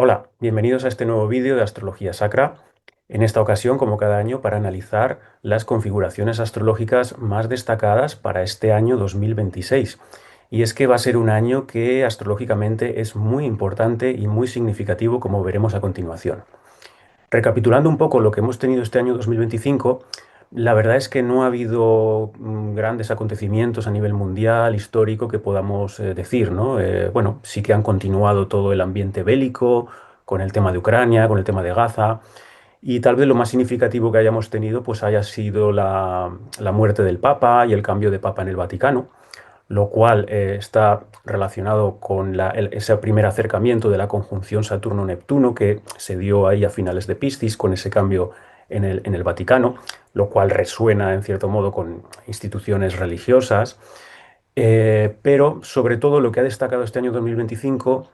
Hola, bienvenidos a este nuevo vídeo de Astrología Sacra. En esta ocasión, como cada año, para analizar las configuraciones astrológicas más destacadas para este año 2026. Y es que va a ser un año que astrológicamente es muy importante y muy significativo, como veremos a continuación. Recapitulando un poco lo que hemos tenido este año 2025, la verdad es que no ha habido grandes acontecimientos a nivel mundial, histórico, que podamos decir, ¿no? Bueno, sí que han continuado todo el ambiente bélico, con el tema de Ucrania, con el tema de Gaza, y tal vez lo más significativo que hayamos tenido pues haya sido la muerte del Papa y el cambio de Papa en el Vaticano, lo cual está relacionado con ese primer acercamiento de la conjunción Saturno-Neptuno que se dio ahí a finales de Piscis con ese cambio en el Vaticano, lo cual resuena en cierto modo con instituciones religiosas. Pero sobre todo lo que ha destacado este año 2025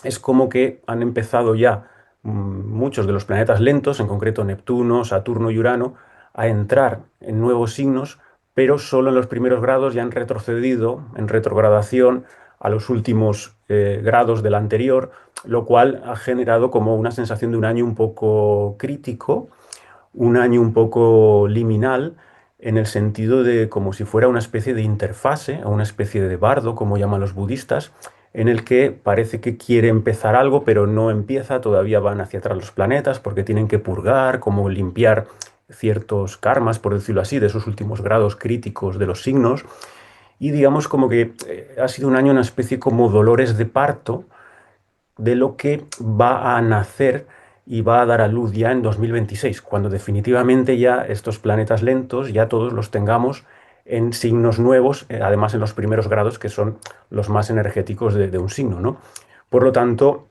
es como que han empezado ya muchos de los planetas lentos, en concreto Neptuno, Saturno y Urano, a entrar en nuevos signos, pero solo en los primeros grados ya han retrocedido en retrogradación a los últimos grados del anterior, lo cual ha generado como una sensación de un año un poco crítico, un año un poco liminal, en el sentido de como si fuera una especie de interfase, o una especie de bardo, como llaman los budistas, en el que parece que quiere empezar algo, pero no empieza, todavía van hacia atrás los planetas, porque tienen que purgar, como limpiar ciertos karmas, por decirlo así, de esos últimos grados críticos de los signos, y digamos como que ha sido un año una especie como dolores de parto, de lo que va a nacer y va a dar a luz ya en 2026, cuando definitivamente ya estos planetas lentos ya todos los tengamos en signos nuevos, además en los primeros grados, que son los más energéticos de un signo, ¿no? Por lo tanto,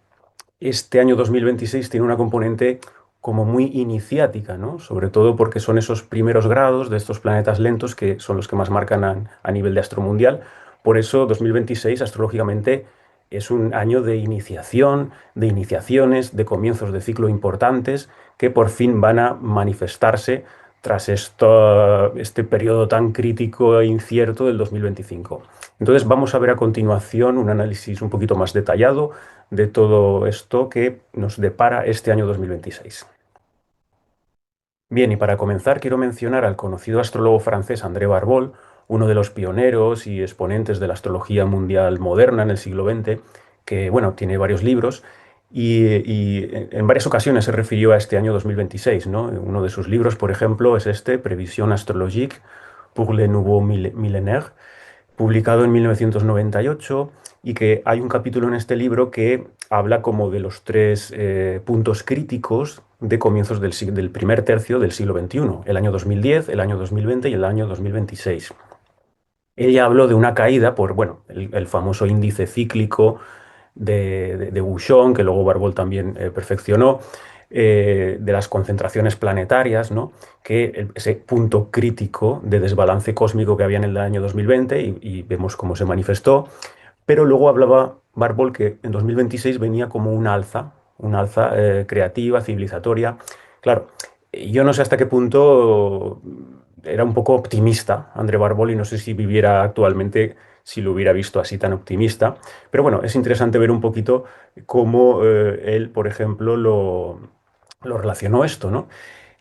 este año 2026 tiene una componente como muy iniciática, ¿no? Sobre todo porque son esos primeros grados de estos planetas lentos que son los que más marcan a nivel de astromundial. Por eso 2026 astrológicamente es un año de iniciación, de iniciaciones, de comienzos de ciclo importantes que por fin van a manifestarse tras este periodo tan crítico e incierto del 2025. Entonces vamos a ver a continuación un análisis un poquito más detallado de todo esto que nos depara este año 2026. Bien, y para comenzar quiero mencionar al conocido astrólogo francés André Barbol, uno de los pioneros y exponentes de la astrología mundial moderna en el siglo XX, que bueno, tiene varios libros y en varias ocasiones se refirió a este año 2026, ¿no? Uno de sus libros, por ejemplo, es este, Prévision astrologique pour le nouveau millénaire, publicado en 1998, y que hay un capítulo en este libro que habla como de los tres puntos críticos de comienzos del primer tercio del siglo XXI, el año 2010, el año 2020 y el año 2026. Ella habló de una caída por, bueno, el famoso índice cíclico de Bouchon, que luego Barbol también perfeccionó, de las concentraciones planetarias, ¿no? Que ese punto crítico de desbalance cósmico que había en el año 2020 y vemos cómo se manifestó, pero luego hablaba Barbol que en 2026 venía como un alza creativa, civilizatoria. Claro, yo no sé hasta qué punto era un poco optimista André Barbol y no sé si viviera actualmente si lo hubiera visto así tan optimista. Pero bueno, es interesante ver un poquito cómo él, por ejemplo, lo relacionó esto, ¿no?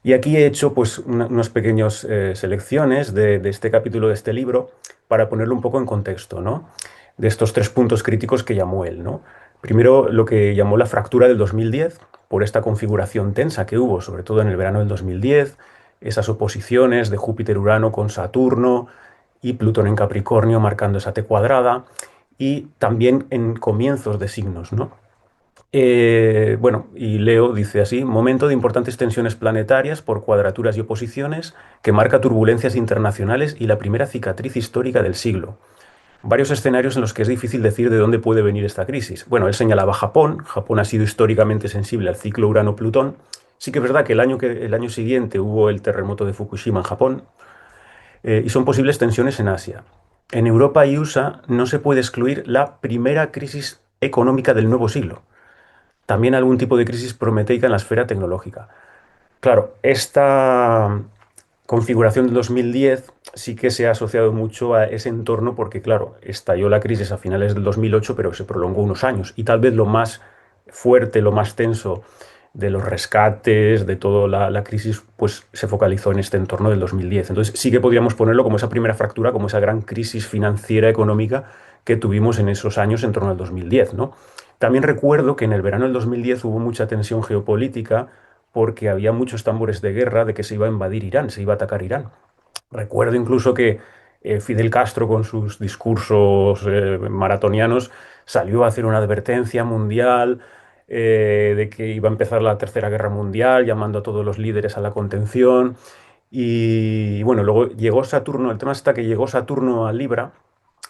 Y aquí he hecho pues unas pequeñas selecciones de este capítulo de este libro para ponerlo un poco en contexto, ¿no? De estos tres puntos críticos que llamó él, ¿no? Primero, lo que llamó la fractura del 2010, por esta configuración tensa que hubo, sobre todo en el verano del 2010, esas oposiciones de Júpiter-Urano con Saturno y Plutón en Capricornio marcando esa T cuadrada, y también en comienzos de signos, ¿no? Bueno, y Leo dice así, momento de importantes tensiones planetarias por cuadraturas y oposiciones que marca turbulencias internacionales y la primera cicatriz histórica del siglo. Varios escenarios en los que es difícil decir de dónde puede venir esta crisis. Bueno, él señalaba Japón. Japón ha sido históricamente sensible al ciclo Urano-Plutón. Sí que es verdad que el año siguiente hubo el terremoto de Fukushima en Japón, y son posibles tensiones en Asia. En Europa y USA no se puede excluir la primera crisis económica del nuevo siglo. También algún tipo de crisis prometeica en la esfera tecnológica. Claro, esta configuración del 2010 sí que se ha asociado mucho a ese entorno porque, claro, estalló la crisis a finales del 2008, pero se prolongó unos años. Y tal vez lo más fuerte, lo más tenso de los rescates, de toda la crisis, pues se focalizó en este entorno del 2010. Entonces sí que podríamos ponerlo como esa primera fractura, como esa gran crisis financiera económica que tuvimos en esos años en torno al 2010, ¿no? También recuerdo que en el verano del 2010 hubo mucha tensión geopolítica porque había muchos tambores de guerra de que se iba a invadir Irán, se iba a atacar Irán. Recuerdo incluso que Fidel Castro, con sus discursos maratonianos, salió a hacer una advertencia mundial de que iba a empezar la Tercera Guerra Mundial, llamando a todos los líderes a la contención. Y bueno, luego llegó Saturno, el tema está que llegó Saturno a Libra,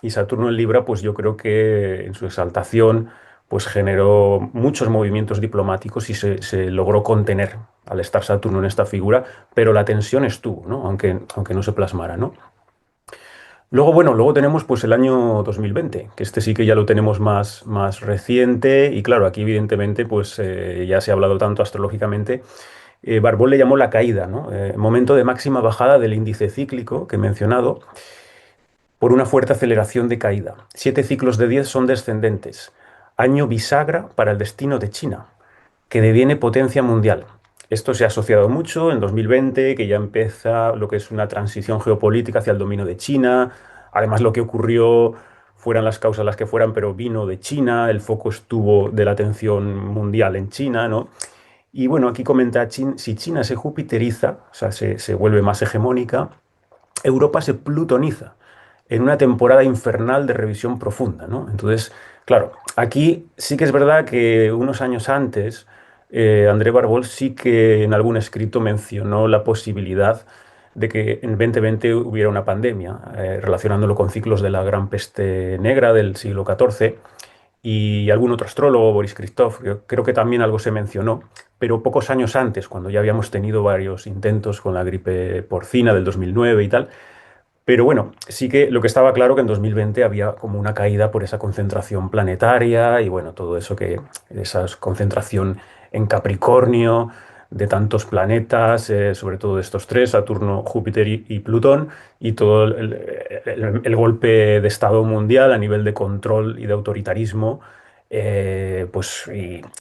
y Saturno en Libra, pues yo creo que en su exaltación, pues generó muchos movimientos diplomáticos y se logró contener al estar Saturno en esta figura, pero la tensión estuvo, ¿no? Aunque no se plasmara, ¿no? Luego, bueno, luego tenemos pues el año 2020, que este sí que ya lo tenemos más reciente y claro, aquí evidentemente pues ya se ha hablado tanto astrológicamente. Barbón le llamó la caída, ¿no? Momento de máxima bajada del índice cíclico que he mencionado por una fuerte aceleración de caída. 7 ciclos de 10 son descendentes. Año bisagra para el destino de China, que deviene potencia mundial. Esto se ha asociado mucho en 2020, que ya empieza lo que es una transición geopolítica hacia el dominio de China. Además, lo que ocurrió, fueran las causas las que fueran, pero vino de China, el foco estuvo de la atención mundial en China, ¿no? Y bueno, aquí comenta, si China se jupiteriza, o sea, se vuelve más hegemónica, Europa se plutoniza en una temporada infernal de revisión profunda, ¿no? Entonces, claro, aquí sí que es verdad que unos años antes, André Barbol sí que en algún escrito mencionó la posibilidad de que en 2020 hubiera una pandemia, relacionándolo con ciclos de la Gran Peste Negra del siglo XIV, y algún otro astrólogo, Boris Christoph, creo que también algo se mencionó, pero pocos años antes, cuando ya habíamos tenido varios intentos con la gripe porcina del 2009 y tal, pero bueno, sí que lo que estaba claro que en 2020 había como una caída por esa concentración planetaria y bueno, todo eso que, esa concentración en Capricornio de tantos planetas, sobre todo de estos tres, Saturno, Júpiter y Plutón, y todo el golpe de estado mundial a nivel de control y de autoritarismo. Pues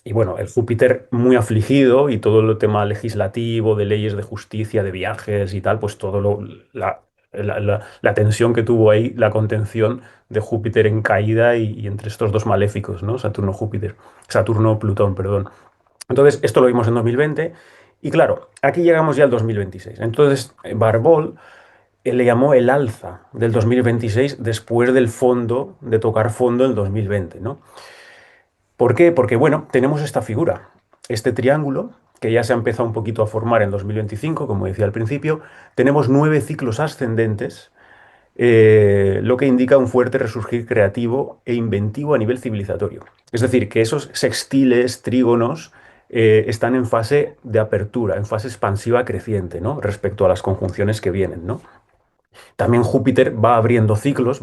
y bueno, el Júpiter muy afligido y todo el tema legislativo, de leyes de justicia, de viajes y tal, pues todo la tensión que tuvo ahí, la contención de Júpiter en caída y entre estos dos maléficos, ¿no? Saturno-Júpiter, Saturno-Plutón, perdón. Entonces, esto lo vimos en 2020 y claro, aquí llegamos ya al 2026. Entonces, Barbol le llamó el alza del 2026 después del fondo, de tocar fondo en 2020, ¿no? ¿Por qué? Porque, bueno, tenemos esta figura, este triángulo, que ya se ha empezado un poquito a formar en 2025, como decía al principio. Tenemos 9 ciclos ascendentes, lo que indica un fuerte resurgir creativo e inventivo a nivel civilizatorio. Es decir, que esos sextiles, trígonos, están en fase de apertura, en fase expansiva creciente, ¿no? Respecto a las conjunciones que vienen, ¿no? También Júpiter va abriendo ciclos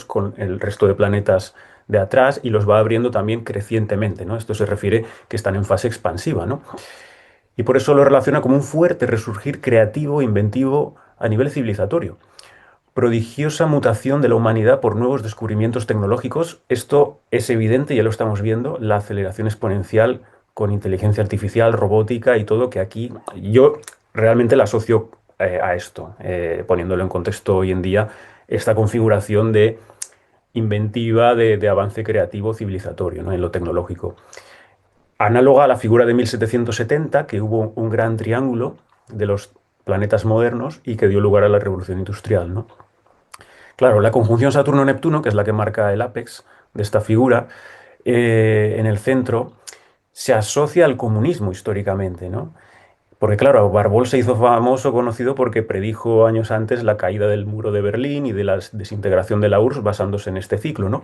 con el resto de planetas de atrás y los va abriendo también crecientemente, ¿no? Esto se refiere que están en fase expansiva, ¿no? Y por eso lo relaciona como un fuerte resurgir creativo, inventivo a nivel civilizatorio. Prodigiosa mutación de la humanidad por nuevos descubrimientos tecnológicos. Esto es evidente, ya lo estamos viendo, la aceleración exponencial con inteligencia artificial, robótica y todo, que aquí yo realmente la asocio a esto, poniéndolo en contexto hoy en día, esta configuración de inventiva, de avance creativo civilizatorio, ¿no? En lo tecnológico. Análoga a la figura de 1770, que hubo un gran triángulo de los planetas modernos y que dio lugar a la revolución industrial, ¿no? Claro, la conjunción Saturno-Neptuno, que es la que marca el apex de esta figura, en el centro, se asocia al comunismo históricamente, ¿no? Porque claro, Barbol se hizo famoso, conocido, porque predijo años antes la caída del muro de Berlín y de la desintegración de la URSS basándose en este ciclo, ¿no?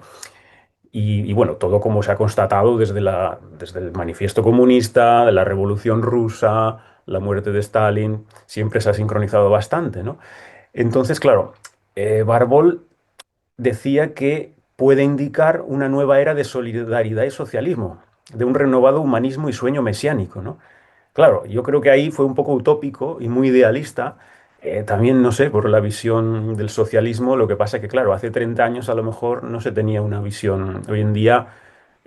Y bueno, todo como se ha constatado desde el manifiesto comunista, de la Revolución Rusa, la muerte de Stalin, siempre se ha sincronizado bastante, ¿no? Entonces, claro, Barbol decía que puede indicar una nueva era de solidaridad y socialismo, de un renovado humanismo y sueño mesiánico, ¿no? Claro, yo creo que ahí fue un poco utópico y muy idealista. También, no sé, por la visión del socialismo, lo que pasa que, claro, hace 30 años a lo mejor no se tenía una visión. Hoy en día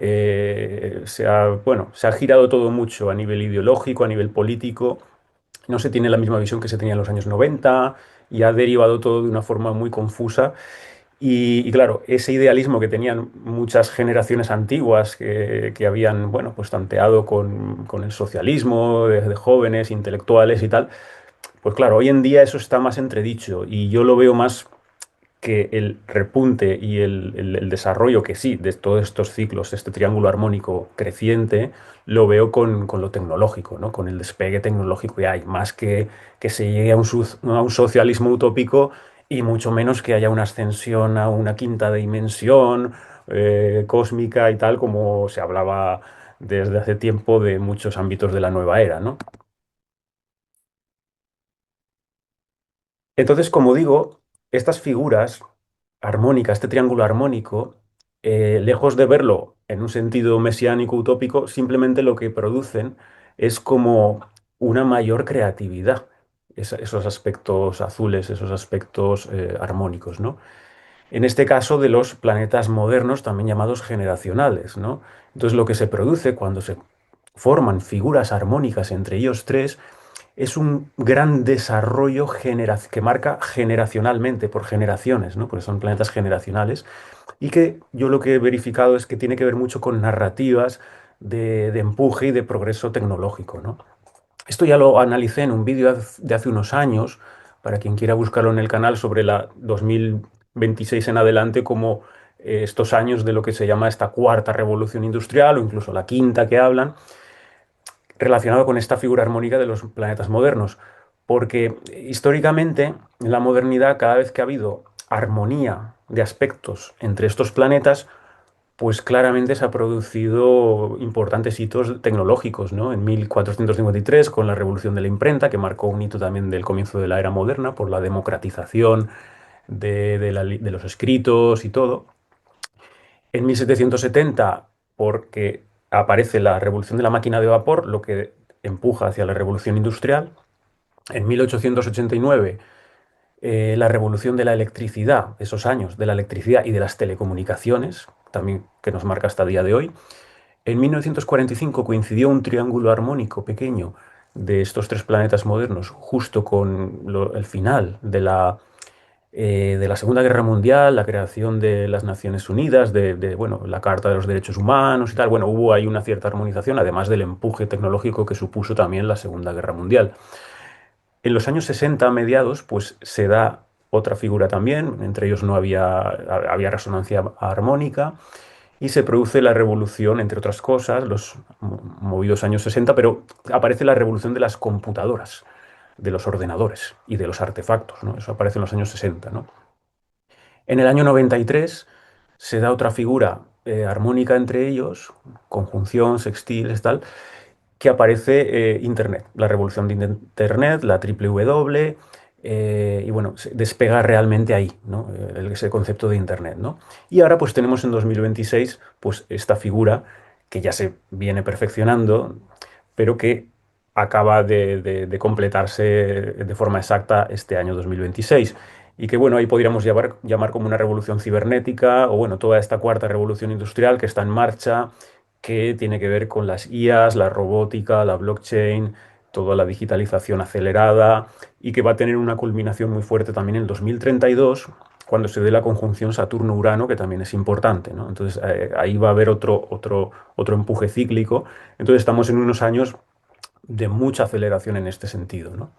bueno, se ha girado todo mucho a nivel ideológico, a nivel político. No se tiene la misma visión que se tenía en los años 90 y ha derivado todo de una forma muy confusa. Y claro, ese idealismo que tenían muchas generaciones antiguas que habían, bueno, pues tanteado con el socialismo de jóvenes, intelectuales y tal, pues claro, hoy en día eso está más entredicho y yo lo veo más que el repunte y el desarrollo que sí de todos estos ciclos, este triángulo armónico creciente, lo veo con lo tecnológico, ¿no? Con el despegue tecnológico que hay, más que se llegue a un socialismo utópico y mucho menos que haya una ascensión a una quinta dimensión cósmica y tal, como se hablaba desde hace tiempo de muchos ámbitos de la nueva era, ¿no? Entonces, como digo, estas figuras armónicas, este triángulo armónico, lejos de verlo en un sentido mesiánico utópico, simplemente lo que producen es como una mayor creatividad, esos aspectos azules, esos aspectos armónicos, ¿no? En este caso de los planetas modernos, también llamados generacionales, ¿no? Entonces, lo que se produce cuando se forman figuras armónicas entre ellos tres es un gran desarrollo que marca generacionalmente, por generaciones, ¿no? Porque son planetas generacionales, y que yo lo que he verificado es que tiene que ver mucho con narrativas de empuje y de progreso tecnológico, ¿no? Esto ya lo analicé en un vídeo de hace unos años, para quien quiera buscarlo en el canal, sobre la 2026 en adelante, como estos años de lo que se llama esta cuarta revolución industrial o incluso la quinta que hablan, relacionado con esta figura armónica de los planetas modernos. Porque históricamente, en la modernidad, cada vez que ha habido armonía de aspectos entre estos planetas, pues claramente se ha producido importantes hitos tecnológicos, ¿no? En 1453, con la revolución de la imprenta, que marcó un hito también del comienzo de la era moderna, por la democratización de los escritos y todo. En 1770, porque aparece la revolución de la máquina de vapor, lo que empuja hacia la revolución industrial. En 1889, la revolución de la electricidad, esos años de la electricidad y de las telecomunicaciones, también que nos marca hasta el día de hoy. En 1945 coincidió un triángulo armónico pequeño de estos tres planetas modernos, justo con el final de la Segunda Guerra Mundial, la creación de las Naciones Unidas, bueno, la Carta de los Derechos Humanos y tal. Bueno, hubo ahí una cierta armonización, además del empuje tecnológico que supuso también la Segunda Guerra Mundial. En los años 60, a mediados, pues se da otra figura también, entre ellos no había resonancia armónica, y se produce la revolución, entre otras cosas, los movidos años 60, pero aparece la revolución de las computadoras, de los ordenadores y de los artefactos, ¿no? Eso aparece en los años 60, ¿no? En el año 93 se da otra figura armónica entre ellos, conjunción, sextiles, tal, que aparece Internet, la revolución de Internet, la triple W, y bueno, se despega realmente ahí, ¿no? Ese concepto de Internet, ¿no? Y ahora pues tenemos en 2026 pues esta figura que ya se viene perfeccionando, pero que acaba de completarse de forma exacta este año 2026. Y que bueno, ahí podríamos llamar como una revolución cibernética o bueno, toda esta cuarta revolución industrial que está en marcha, que tiene que ver con las IAs, la robótica, la blockchain, toda la digitalización acelerada y que va a tener una culminación muy fuerte también en el 2032, cuando se dé la conjunción Saturno-Urano, que también es importante, ¿no? Entonces ahí va a haber otro empuje cíclico. Entonces estamos en unos años de mucha aceleración en este sentido, ¿no?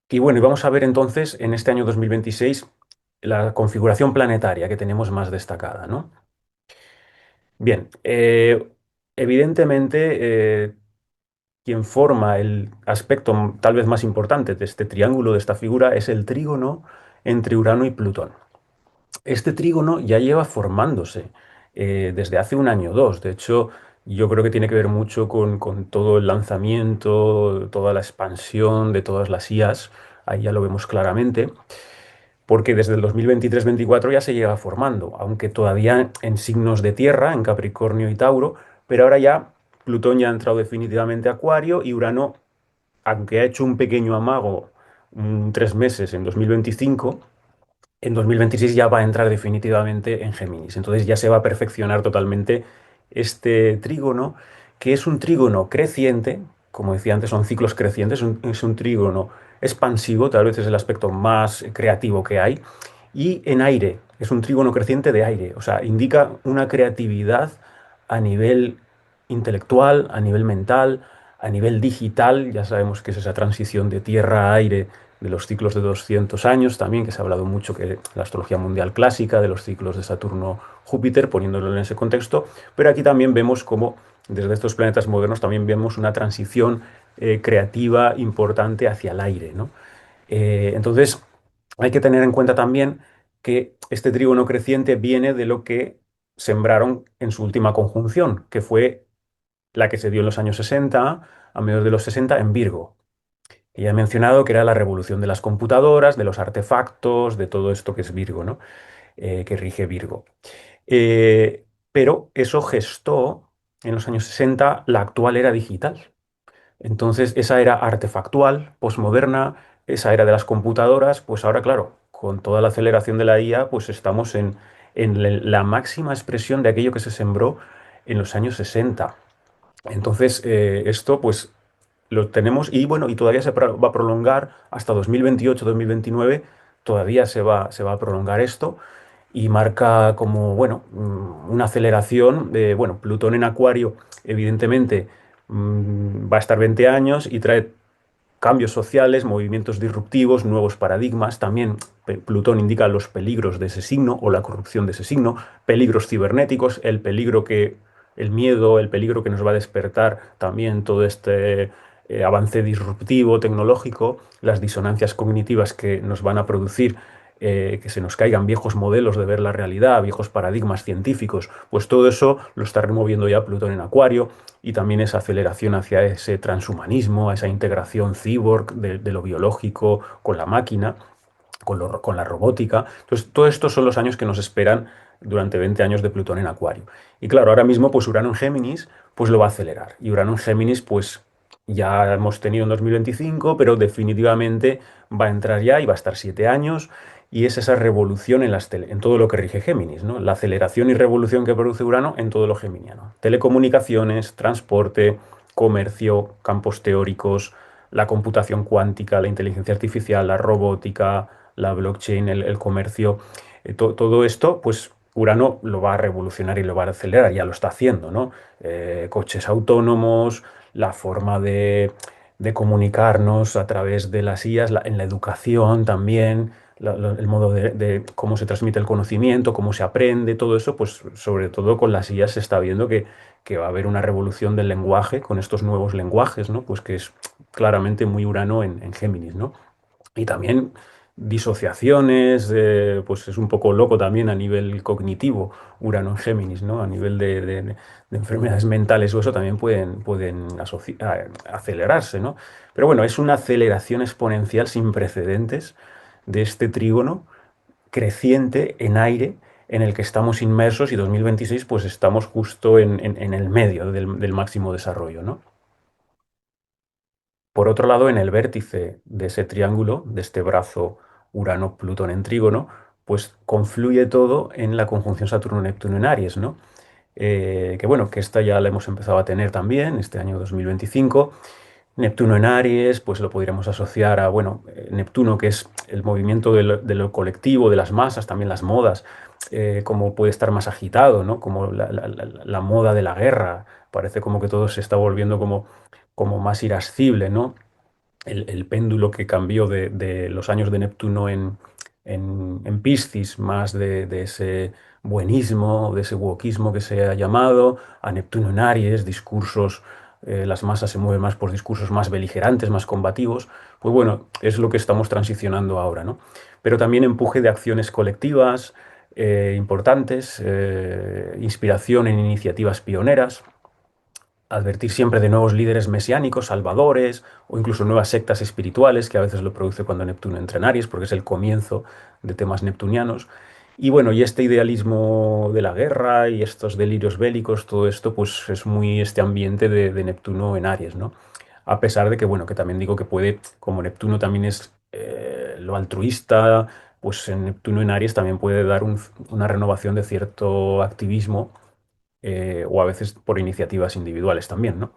Y bueno, y vamos a ver entonces en este año 2026 la configuración planetaria que tenemos más destacada, ¿no? Bien, evidentemente quien forma el aspecto tal vez más importante de este triángulo, de esta figura, es el trígono entre Urano y Plutón. Este trígono ya lleva formándose desde hace un año o dos. De hecho, yo creo que tiene que ver mucho con todo el lanzamiento, toda la expansión de todas las IAs. Ahí ya lo vemos claramente, porque desde el 2023-24 ya se lleva formando, aunque todavía en signos de tierra, en Capricornio y Tauro, pero ahora ya Plutón ya ha entrado definitivamente a Acuario y Urano, aunque ha hecho un pequeño amago 3 meses en 2025, en 2026 ya va a entrar definitivamente en Géminis. Entonces ya se va a perfeccionar totalmente este trígono, que es un trígono creciente, como decía antes, son ciclos crecientes, es un trígono expansivo, tal vez es el aspecto más creativo que hay, y en aire, es un trígono creciente de aire, o sea, indica una creatividad a nivel intelectual, a nivel mental, a nivel digital. Ya sabemos que es esa transición de tierra a aire de los ciclos de 200 años también, que se ha hablado mucho que la astrología mundial clásica, de los ciclos de Saturno-Júpiter, poniéndolo en ese contexto, pero aquí también vemos cómo desde estos planetas modernos también vemos una transición creativa importante hacia el aire, ¿no? Entonces, hay que tener en cuenta también que este trígono creciente viene de lo que sembraron en su última conjunción, que fue la que se dio en los años 60, a mediados de los 60, en Virgo. Y ya he mencionado que era la revolución de las computadoras, de los artefactos, de todo esto que es Virgo, ¿no? Que rige Virgo. Pero eso gestó en los años 60 la actual era digital. Entonces, esa era artefactual, posmoderna, esa era de las computadoras, pues ahora, claro, con toda la aceleración de la IA, pues estamos en la máxima expresión de aquello que se sembró en los años 60. Entonces, esto pues lo tenemos y bueno, y todavía va a prolongar hasta 2028-2029, todavía se va a prolongar esto y marca como, bueno, una aceleración de, bueno, Plutón en Acuario, evidentemente, va a estar 20 años y trae cambios sociales, movimientos disruptivos, nuevos paradigmas. También Plutón indica los peligros de ese signo o la corrupción de ese signo, peligros cibernéticos, el miedo, el peligro que nos va a despertar también todo este avance disruptivo tecnológico, las disonancias cognitivas que nos van a producir. Que se nos caigan viejos modelos de ver la realidad, viejos paradigmas científicos, pues todo eso lo está removiendo ya Plutón en Acuario y también esa aceleración hacia ese transhumanismo, a esa integración cyborg de lo biológico con la máquina, con la robótica. Entonces, todos estos son los años que nos esperan durante 20 años de Plutón en Acuario. Y claro, ahora mismo, pues Urano en Géminis, pues lo va a acelerar. Y Urano en Géminis, pues ya hemos tenido en 2025, pero definitivamente va a entrar ya y va a estar 7 años. Y es esa revolución en todo lo que rige Géminis, ¿no? La aceleración y revolución que produce Urano en todo lo geminiano. Telecomunicaciones, transporte, comercio, campos teóricos, la computación cuántica, la inteligencia artificial, la robótica, la blockchain, el comercio, todo esto, pues Urano lo va a revolucionar y lo va a acelerar, ya lo está haciendo, ¿no? Coches autónomos, la forma de comunicarnos a través de las IAs, en la educación también, el modo de cómo se transmite el conocimiento, cómo se aprende, todo eso, pues sobre todo con las IAs se está viendo que va a haber una revolución del lenguaje con estos nuevos lenguajes, ¿no? Pues que es claramente muy Urano en Géminis, ¿no? Y también disociaciones, pues es un poco loco también a nivel cognitivo, Urano en Géminis, ¿no? A nivel de enfermedades mentales o eso también pueden acelerarse, ¿no? Pero bueno, es una aceleración exponencial sin precedentes de este trígono creciente en aire en el que estamos inmersos y 2026 pues estamos justo en el medio del máximo desarrollo, ¿no? Por otro lado, en el vértice de ese triángulo, de este brazo Urano-Plutón en trígono, pues confluye todo en la conjunción Saturno-Neptuno en Aries, ¿no? Que bueno, que esta ya la hemos empezado a tener también este año 2025. Neptuno en Aries, pues lo podríamos asociar a, bueno, Neptuno, que es el movimiento de lo colectivo, de las masas, también las modas, como puede estar más agitado, ¿no? Como la moda de la guerra, parece como que todo se está volviendo como más irascible, ¿no? El péndulo que cambió de los años de Neptuno en Piscis, más de ese buenismo, de ese wokismo que se ha llamado, a Neptuno en Aries, discursos, las masas se mueven más por discursos más beligerantes, más combativos, pues bueno, es lo que estamos transicionando ahora, ¿no? Pero también empuje de acciones colectivas importantes, inspiración en iniciativas pioneras, advertir siempre de nuevos líderes mesiánicos, salvadores, o incluso nuevas sectas espirituales, que a veces lo produce cuando Neptuno entra en Aries, porque es el comienzo de temas neptunianos. Y bueno, y este idealismo de la guerra y estos delirios bélicos, todo esto, pues es muy este ambiente de Neptuno en Aries, ¿no? A pesar de que, bueno, que también digo que puede, como Neptuno también es lo altruista, pues en Neptuno en Aries también puede dar una renovación de cierto activismo, o a veces por iniciativas individuales también, ¿no?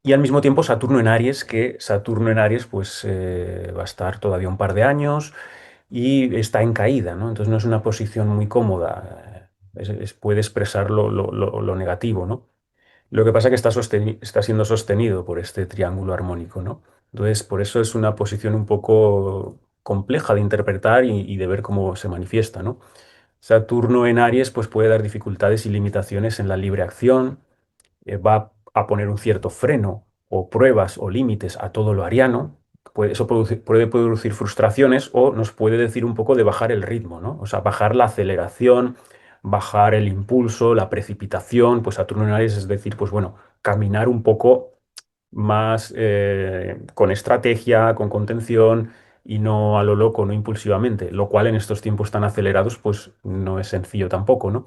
Y al mismo tiempo Saturno en Aries, que Saturno en Aries pues va a estar todavía un par de años y está en caída, ¿no? Entonces no es una posición muy cómoda, puede expresar lo negativo, ¿no? Lo que pasa es que está siendo sostenido por este triángulo armónico, ¿no? Entonces, por eso es una posición un poco compleja de interpretar y de ver cómo se manifiesta, ¿no? Saturno en Aries pues puede dar dificultades y limitaciones en la libre acción, va a poner un cierto freno o pruebas o límites a todo lo ariano. Eso puede producir frustraciones o nos puede decir un poco de bajar el ritmo, ¿no? O sea, bajar la aceleración, bajar el impulso, la precipitación, pues Saturno en Aries es decir, pues bueno, caminar un poco más con estrategia, con contención y no a lo loco, no impulsivamente, lo cual en estos tiempos tan acelerados pues no es sencillo tampoco, ¿no?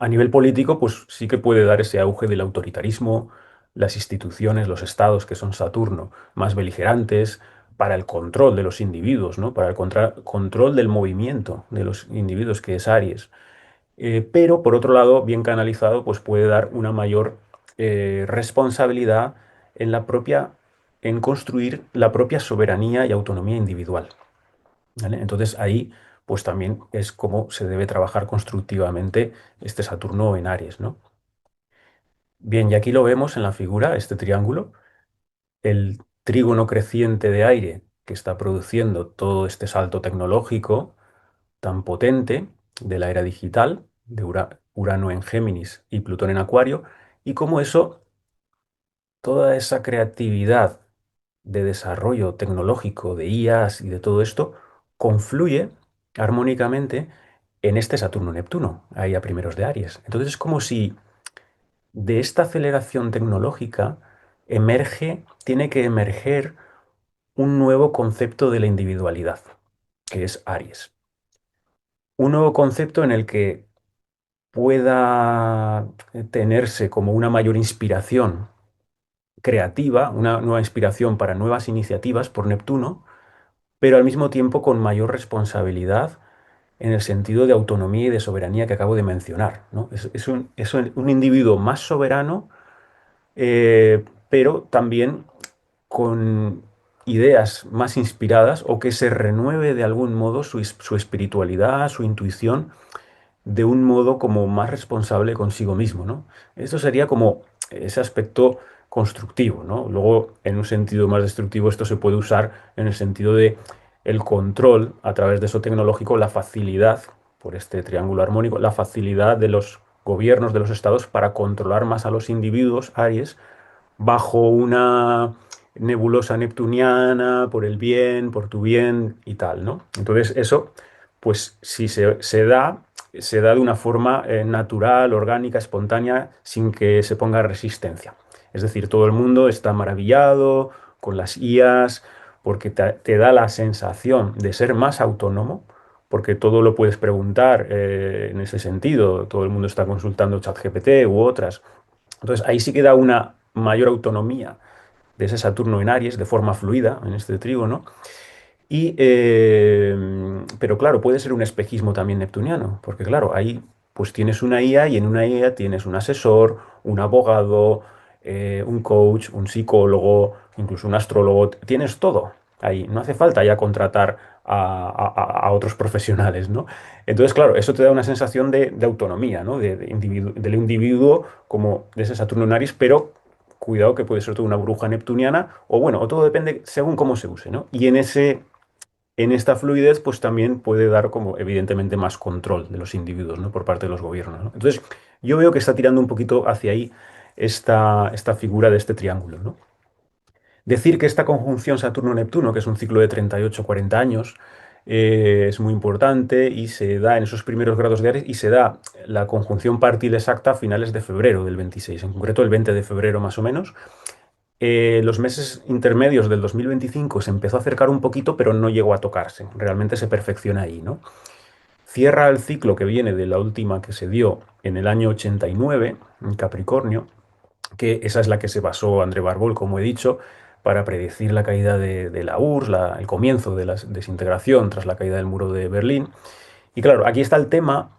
A nivel político, pues sí que puede dar ese auge del autoritarismo, las instituciones, los estados que son Saturno, más beligerantes, para el control de los individuos, ¿no? Para el control del movimiento de los individuos, que es Aries. Pero, por otro lado, bien canalizado, pues puede dar una mayor responsabilidad en en construir la propia soberanía y autonomía individual. ¿Vale? Entonces ahí pues también es como se debe trabajar constructivamente este Saturno en Aries, ¿no? Bien, y aquí lo vemos en la figura, este triángulo, el trígono creciente de aire que está produciendo todo este salto tecnológico tan potente de la era digital, de Urano en Géminis y Plutón en Acuario, y cómo eso, toda esa creatividad de desarrollo tecnológico, de IAs y de todo esto, confluye armónicamente en este Saturno-Neptuno, ahí a primeros de Aries. Entonces es como si de esta aceleración tecnológica tiene que emerger un nuevo concepto de la individualidad, que es Aries. Un nuevo concepto en el que pueda tenerse como una mayor inspiración creativa, una nueva inspiración para nuevas iniciativas por Neptuno, pero al mismo tiempo con mayor responsabilidad en el sentido de autonomía y de soberanía que acabo de mencionar, ¿no? Es un individuo más soberano, pero también con ideas más inspiradas o que se renueve de algún modo su espiritualidad, su intuición de un modo como más responsable consigo mismo, ¿no? Esto sería como ese aspecto constructivo, ¿no? Luego, en un sentido más destructivo, esto se puede usar en el sentido de el control a través de eso tecnológico, la facilidad, por este triángulo armónico, la facilidad de los gobiernos, de los estados, para controlar más a los individuos, Aries, bajo una nebulosa neptuniana, por el bien, por tu bien y tal, ¿no? Entonces eso, pues si se da de una forma natural, orgánica, espontánea, sin que se ponga resistencia. Es decir, todo el mundo está maravillado con las IAs porque te da la sensación de ser más autónomo, porque todo lo puedes preguntar en ese sentido. Todo el mundo está consultando ChatGPT u otras. Entonces ahí sí que da una mayor autonomía de ese Saturno en Aries de forma fluida en este trígono. Pero claro, puede ser un espejismo también neptuniano, porque claro, ahí pues tienes una IA y en una IA tienes un asesor, un abogado, un coach, un psicólogo, incluso un astrólogo, tienes todo ahí. No hace falta ya contratar a otros profesionales, ¿no? Entonces, claro, eso te da una sensación de autonomía, ¿no? Del individuo como de ese Saturno en Aries, pero cuidado que puede ser toda una bruja neptuniana, o bueno, o todo depende según cómo se use, ¿no? Y en esta fluidez, pues también puede dar como evidentemente más control de los individuos, ¿no? Por parte de los gobiernos, ¿no? Entonces, yo veo que está tirando un poquito hacia ahí esta figura de este triángulo, ¿no? Decir que esta conjunción Saturno-Neptuno, que es un ciclo de 38-40 años, es muy importante y se da en esos primeros grados de Aries y se da la conjunción partil exacta a finales de febrero del 26, en concreto el 20 de febrero más o menos. Los meses intermedios del 2025 se empezó a acercar un poquito, pero no llegó a tocarse. Realmente se perfecciona ahí, ¿no? Cierra el ciclo que viene de la última que se dio en el año 89, en Capricornio, que esa es la que se basó André Barbol, como he dicho, para predecir la caída de la URSS, el comienzo de la desintegración tras la caída del muro de Berlín. Y claro, aquí está el tema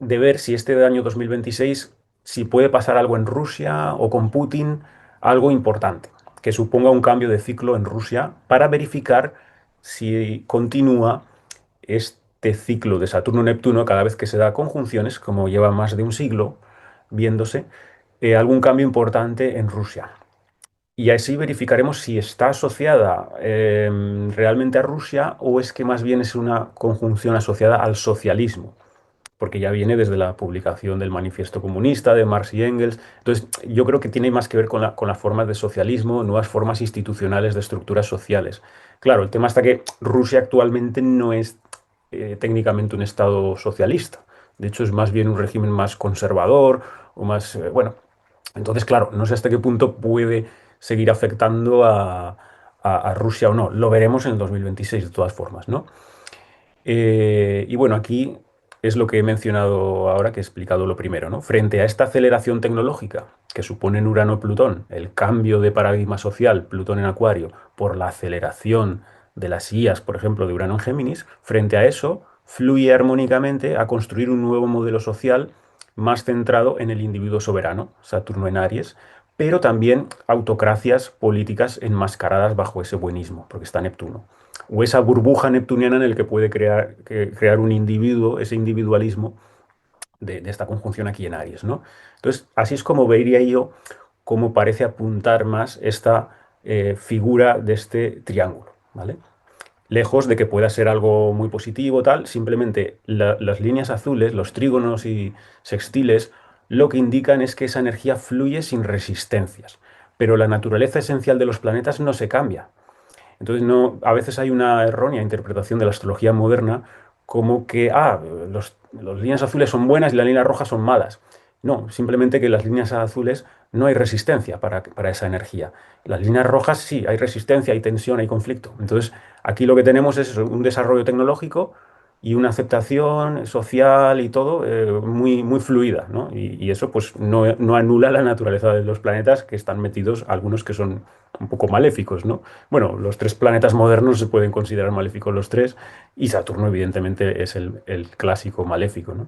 de ver si este año 2026, si puede pasar algo en Rusia o con Putin, algo importante, que suponga un cambio de ciclo en Rusia para verificar si continúa este ciclo de Saturno-Neptuno cada vez que se da conjunciones, como lleva más de un siglo viéndose, algún cambio importante en Rusia. Y así verificaremos si está asociada realmente a Rusia o es que más bien es una conjunción asociada al socialismo, porque ya viene desde la publicación del Manifiesto Comunista de Marx y Engels. Entonces, yo creo que tiene más que ver con las formas de socialismo, nuevas formas institucionales de estructuras sociales. Claro, el tema está que Rusia actualmente no es técnicamente un Estado socialista. De hecho, es más bien un régimen más conservador o más, bueno, entonces, claro, no sé hasta qué punto puede seguir afectando a Rusia o no. Lo veremos en el 2026 de todas formas, ¿no? Y bueno, aquí es lo que he mencionado ahora, que he explicado lo primero, ¿no? Frente a esta aceleración tecnológica que suponen Urano-Plutón, el cambio de paradigma social, Plutón en Acuario, por la aceleración de las IAs, por ejemplo, de Urano en Géminis, frente a eso, fluye armónicamente a construir un nuevo modelo social más centrado en el individuo soberano, Saturno en Aries, pero también autocracias políticas enmascaradas bajo ese buenismo, porque está Neptuno o esa burbuja neptuniana en el que puede crear un individuo, ese individualismo de esta conjunción aquí en Aries, ¿no? Entonces, así es como vería yo cómo parece apuntar más esta figura de este triángulo, ¿vale? Lejos de que pueda ser algo muy positivo, tal, simplemente las líneas azules, los trígonos y sextiles, lo que indican es que esa energía fluye sin resistencias, pero la naturaleza esencial de los planetas no se cambia. Entonces, no, a veces hay una errónea interpretación de la astrología moderna como que, las líneas azules son buenas y las líneas rojas son malas. No, simplemente que las líneas azules no hay resistencia para esa energía. Las líneas rojas sí, hay resistencia, hay tensión, hay conflicto. Entonces, aquí lo que tenemos es eso, un desarrollo tecnológico y una aceptación social y todo muy, muy fluida, ¿no? Y eso pues no anula la naturaleza de los planetas que están metidos, algunos que son un poco maléficos, ¿no? Bueno, los tres planetas modernos se pueden considerar maléficos los tres, y Saturno, evidentemente, es el clásico maléfico, ¿no?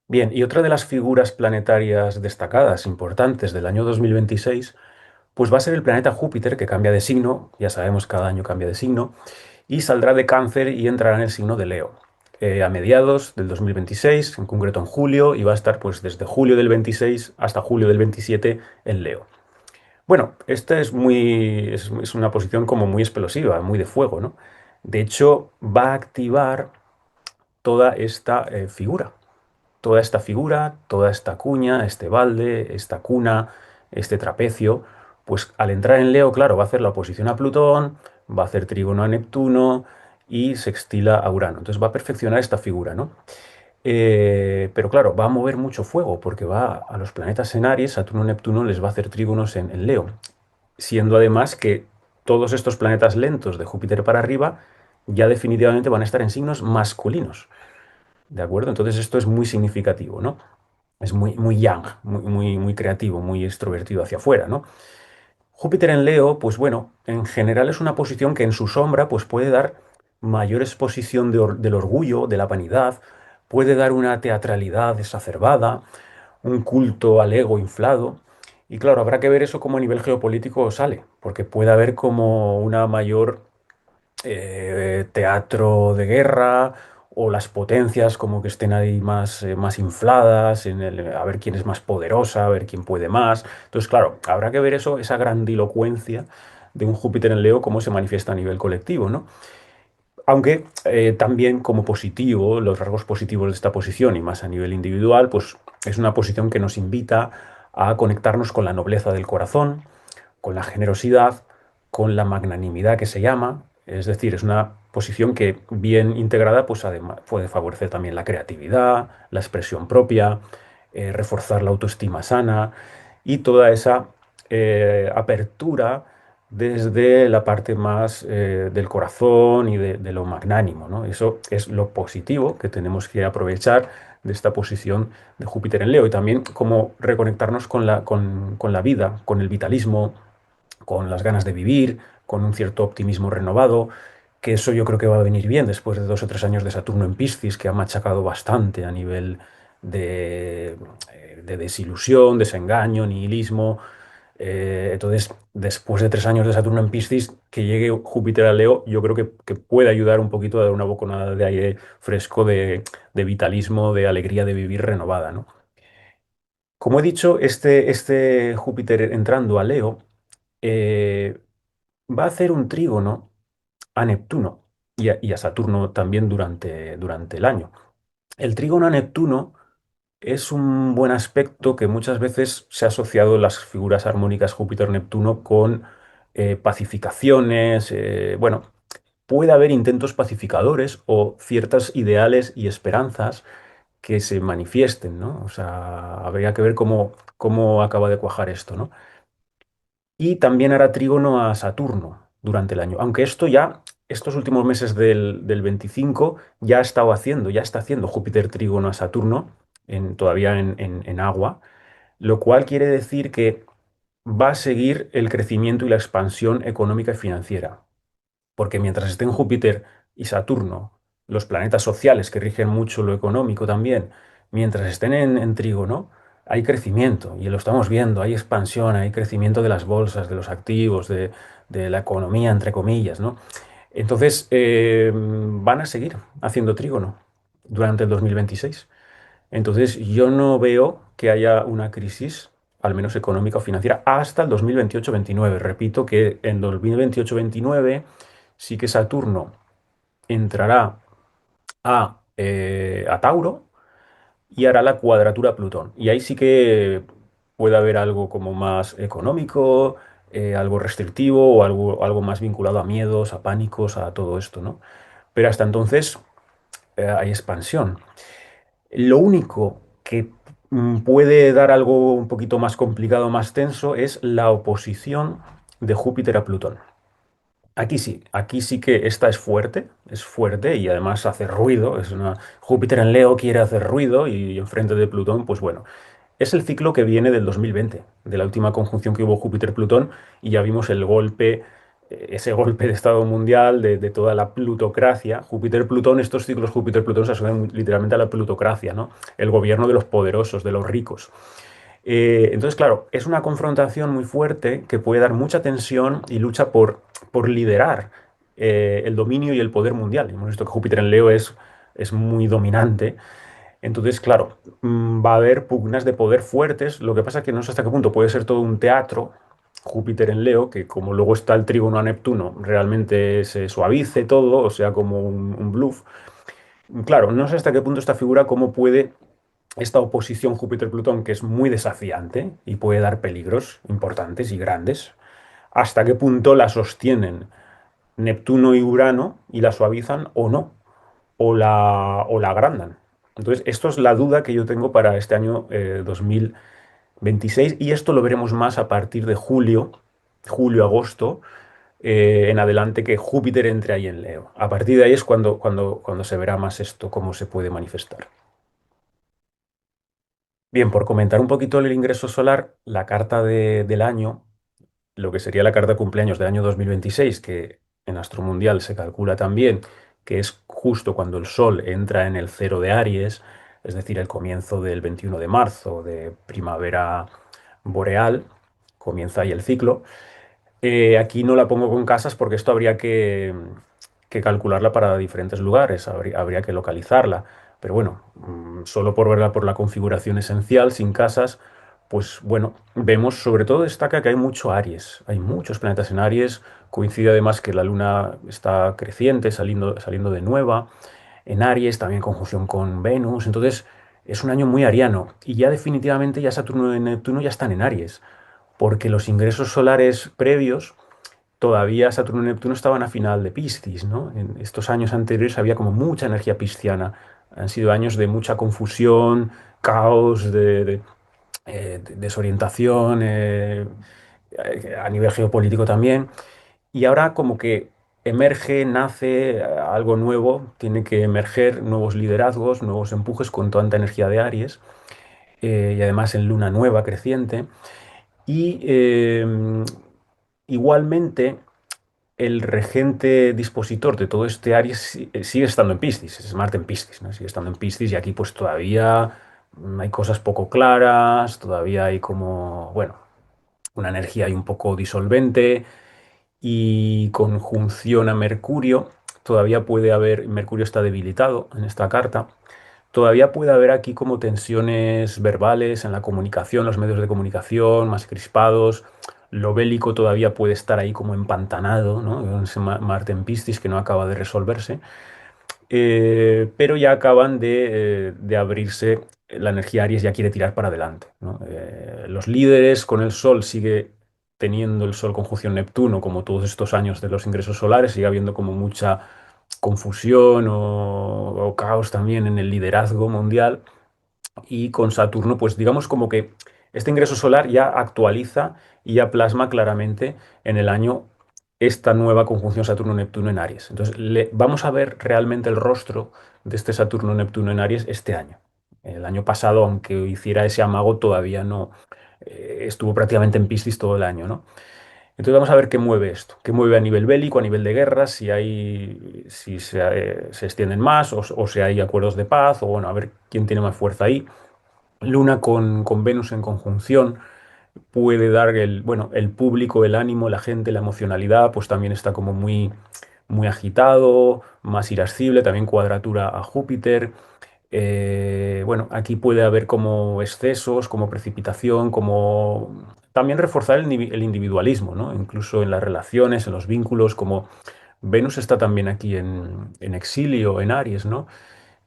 Bien, y otra de las figuras planetarias destacadas, importantes del año 2026, pues va a ser el planeta Júpiter, que cambia de signo, ya sabemos, cada año cambia de signo, y saldrá de Cáncer y entrará en el signo de Leo. A mediados del 2026, en concreto en julio, y va a estar pues desde julio del 26 hasta julio del 27 en Leo. Bueno, esta es una posición como muy explosiva, muy de fuego, ¿no? De hecho, va a activar toda esta figura, toda esta figura, toda esta cuña, este balde, esta cuna, este trapecio, pues al entrar en Leo, claro, va a hacer la oposición a Plutón, va a hacer trígono a Neptuno y sextila a Urano. Entonces va a perfeccionar esta figura, ¿no? Pero claro, va a mover mucho fuego porque va a los planetas en Aries, Saturno, Neptuno les va a hacer trígonos en Leo, siendo además que todos estos planetas lentos de Júpiter para arriba ya definitivamente van a estar en signos masculinos, ¿de acuerdo? Entonces esto es muy significativo, ¿no? Es muy, muy yang, muy, muy, muy creativo, muy extrovertido hacia afuera, ¿no? Júpiter en Leo, pues bueno, en general es una posición que en su sombra pues puede dar mayor exposición del orgullo, de la vanidad, puede dar una teatralidad exacerbada, un culto al ego inflado. Y claro, habrá que ver eso como a nivel geopolítico sale, porque puede haber como una mayor teatro de guerra o las potencias como que estén ahí más infladas, a ver quién es más poderosa, a ver quién puede más. Entonces, claro, habrá que ver eso, esa grandilocuencia de un Júpiter en Leo, cómo se manifiesta a nivel colectivo, ¿no? Aunque también como positivo, los rasgos positivos de esta posición y más a nivel individual, pues es una posición que nos invita a conectarnos con la nobleza del corazón, con la generosidad, con la magnanimidad que se llama. Es decir, es una posición que bien integrada, pues además puede favorecer también la creatividad, la expresión propia, reforzar la autoestima sana y toda esa apertura desde la parte más del corazón y de lo magnánimo, ¿no? Eso es lo positivo que tenemos que aprovechar de esta posición de Júpiter en Leo y también cómo reconectarnos con la vida, con el vitalismo, con las ganas de vivir, con un cierto optimismo renovado, que eso yo creo que va a venir bien después de 2 o 3 años de Saturno en Piscis, que ha machacado bastante a nivel de desilusión, desengaño, nihilismo. Entonces, después de 3 años de Saturno en Piscis, que llegue Júpiter a Leo, yo creo que puede ayudar un poquito a dar una bocanada de aire fresco, de vitalismo, de alegría de vivir renovada, ¿no? Como he dicho, este Júpiter entrando a Leo eh, va a hacer un trígono a Neptuno y a Saturno también durante el año. El trígono a Neptuno es un buen aspecto que muchas veces se ha asociado en las figuras armónicas Júpiter-Neptuno con pacificaciones. Bueno, puede haber intentos pacificadores o ciertas ideales y esperanzas que se manifiesten, ¿no? O sea, habría que ver cómo acaba de cuajar esto, ¿no? Y también hará trígono a Saturno durante el año. Aunque esto ya, estos últimos meses del 25, ya ha estado haciendo, ya está haciendo Júpiter trígono a Saturno, todavía en agua, lo cual quiere decir que va a seguir el crecimiento y la expansión económica y financiera. Porque mientras estén Júpiter y Saturno, los planetas sociales que rigen mucho lo económico también, mientras estén en trígono, hay crecimiento y lo estamos viendo, hay expansión, hay crecimiento de las bolsas, de los activos, de la economía, entre comillas, ¿no? Entonces, van a seguir haciendo trígono durante el 2026. Entonces, yo no veo que haya una crisis, al menos económica o financiera, hasta el 2028-29. Repito que en 2028-29 sí que Saturno entrará a Tauro y hará la cuadratura a Plutón. Y ahí sí que puede haber algo como más económico, algo restrictivo o algo más vinculado a miedos, a pánicos, a todo esto, ¿no? Pero hasta entonces hay expansión. Lo único que puede dar algo un poquito más complicado, más tenso, es la oposición de Júpiter a Plutón. Aquí sí que esta es fuerte y además hace ruido. Júpiter en Leo quiere hacer ruido y enfrente de Plutón, pues bueno, es el ciclo que viene del 2020, de la última conjunción que hubo Júpiter-Plutón, y ya vimos el golpe, ese golpe de Estado mundial de toda la plutocracia. Júpiter-Plutón, estos ciclos Júpiter-Plutón se asocian literalmente a la plutocracia, ¿no? El gobierno de los poderosos, de los ricos. Entonces, claro, es una confrontación muy fuerte que puede dar mucha tensión y lucha por liderar el dominio y el poder mundial. Hemos visto que Júpiter en Leo es muy dominante. Entonces, claro, va a haber pugnas de poder fuertes. Lo que pasa es que no sé hasta qué punto puede ser todo un teatro, Júpiter en Leo, que como luego está el trígono a Neptuno, realmente se suavice todo, o sea, como un bluff. Claro, no sé hasta qué punto esta figura, cómo puede esta oposición Júpiter-Plutón, que es muy desafiante y puede dar peligros importantes y grandes, hasta qué punto la sostienen Neptuno y Urano y la suavizan o no, o la agrandan. Entonces, esto es la duda que yo tengo para este año 2026 y esto lo veremos más a partir de julio, agosto, en adelante que Júpiter entre ahí en Leo. A partir de ahí es cuando se verá más esto, cómo se puede manifestar. Bien, por comentar un poquito el ingreso solar, la carta del año, lo que sería la carta de cumpleaños del año 2026, que en Astromundial se calcula también que es justo cuando el Sol entra en el cero de Aries, es decir, el comienzo del 21 de marzo, de primavera boreal, comienza ahí el ciclo. Aquí no la pongo con casas porque esto habría que calcularla para diferentes lugares, habría que localizarla. Pero bueno, solo por verla por la configuración esencial, sin casas, pues bueno, vemos, sobre todo destaca que hay mucho Aries, hay muchos planetas en Aries, coincide además que la Luna está creciente, saliendo de nueva, en Aries, también conjunción con Venus, entonces es un año muy ariano y ya definitivamente ya Saturno y Neptuno ya están en Aries, porque los ingresos solares previos todavía Saturno y Neptuno estaban a final de Piscis, ¿no? En estos años anteriores había como mucha energía pisciana. Han sido años de mucha confusión, caos, de desorientación. a nivel geopolítico también. Y ahora como que emerge, nace algo nuevo, tiene que emerger nuevos liderazgos, nuevos empujes con tanta energía de Aries, y además en luna nueva creciente. Y igualmente el regente dispositor de todo este Aries sigue estando en Piscis, es Marte en Piscis, ¿no? Sigue estando en Piscis y aquí pues todavía hay cosas poco claras, todavía hay como, bueno, una energía ahí un poco disolvente y conjunción a Mercurio. Todavía puede haber, Mercurio está debilitado en esta carta, todavía puede haber aquí como tensiones verbales en la comunicación, los medios de comunicación más crispados. Lo bélico todavía puede estar ahí como empantanado, ¿no? Ese Marte en Piscis que no acaba de resolverse. Pero ya acaban de abrirse, la energía Aries ya quiere tirar para adelante, ¿no? Los líderes con el Sol sigue teniendo el Sol conjunción Neptuno, como todos estos años de los ingresos solares, sigue habiendo como mucha confusión o caos también en el liderazgo mundial. Y con Saturno, pues digamos como que este ingreso solar ya actualiza y ya plasma claramente en el año esta nueva conjunción Saturno-Neptuno en Aries. Entonces, vamos a ver realmente el rostro de este Saturno-Neptuno en Aries este año. El año pasado, aunque hiciera ese amago, todavía no estuvo prácticamente en Piscis todo el año, ¿no? Entonces vamos a ver qué mueve esto, qué mueve a nivel bélico, a nivel de guerra, si hay, si se extienden más o si hay acuerdos de paz, o bueno, a ver quién tiene más fuerza ahí. Luna con Venus en conjunción puede dar el, bueno, el público, el ánimo, la gente, la emocionalidad, pues también está como muy, muy agitado, más irascible, también cuadratura a Júpiter. Bueno, aquí puede haber como excesos, como precipitación, como también reforzar el individualismo, ¿no? Incluso en las relaciones, en los vínculos, como Venus está también aquí en exilio, en Aries, ¿no?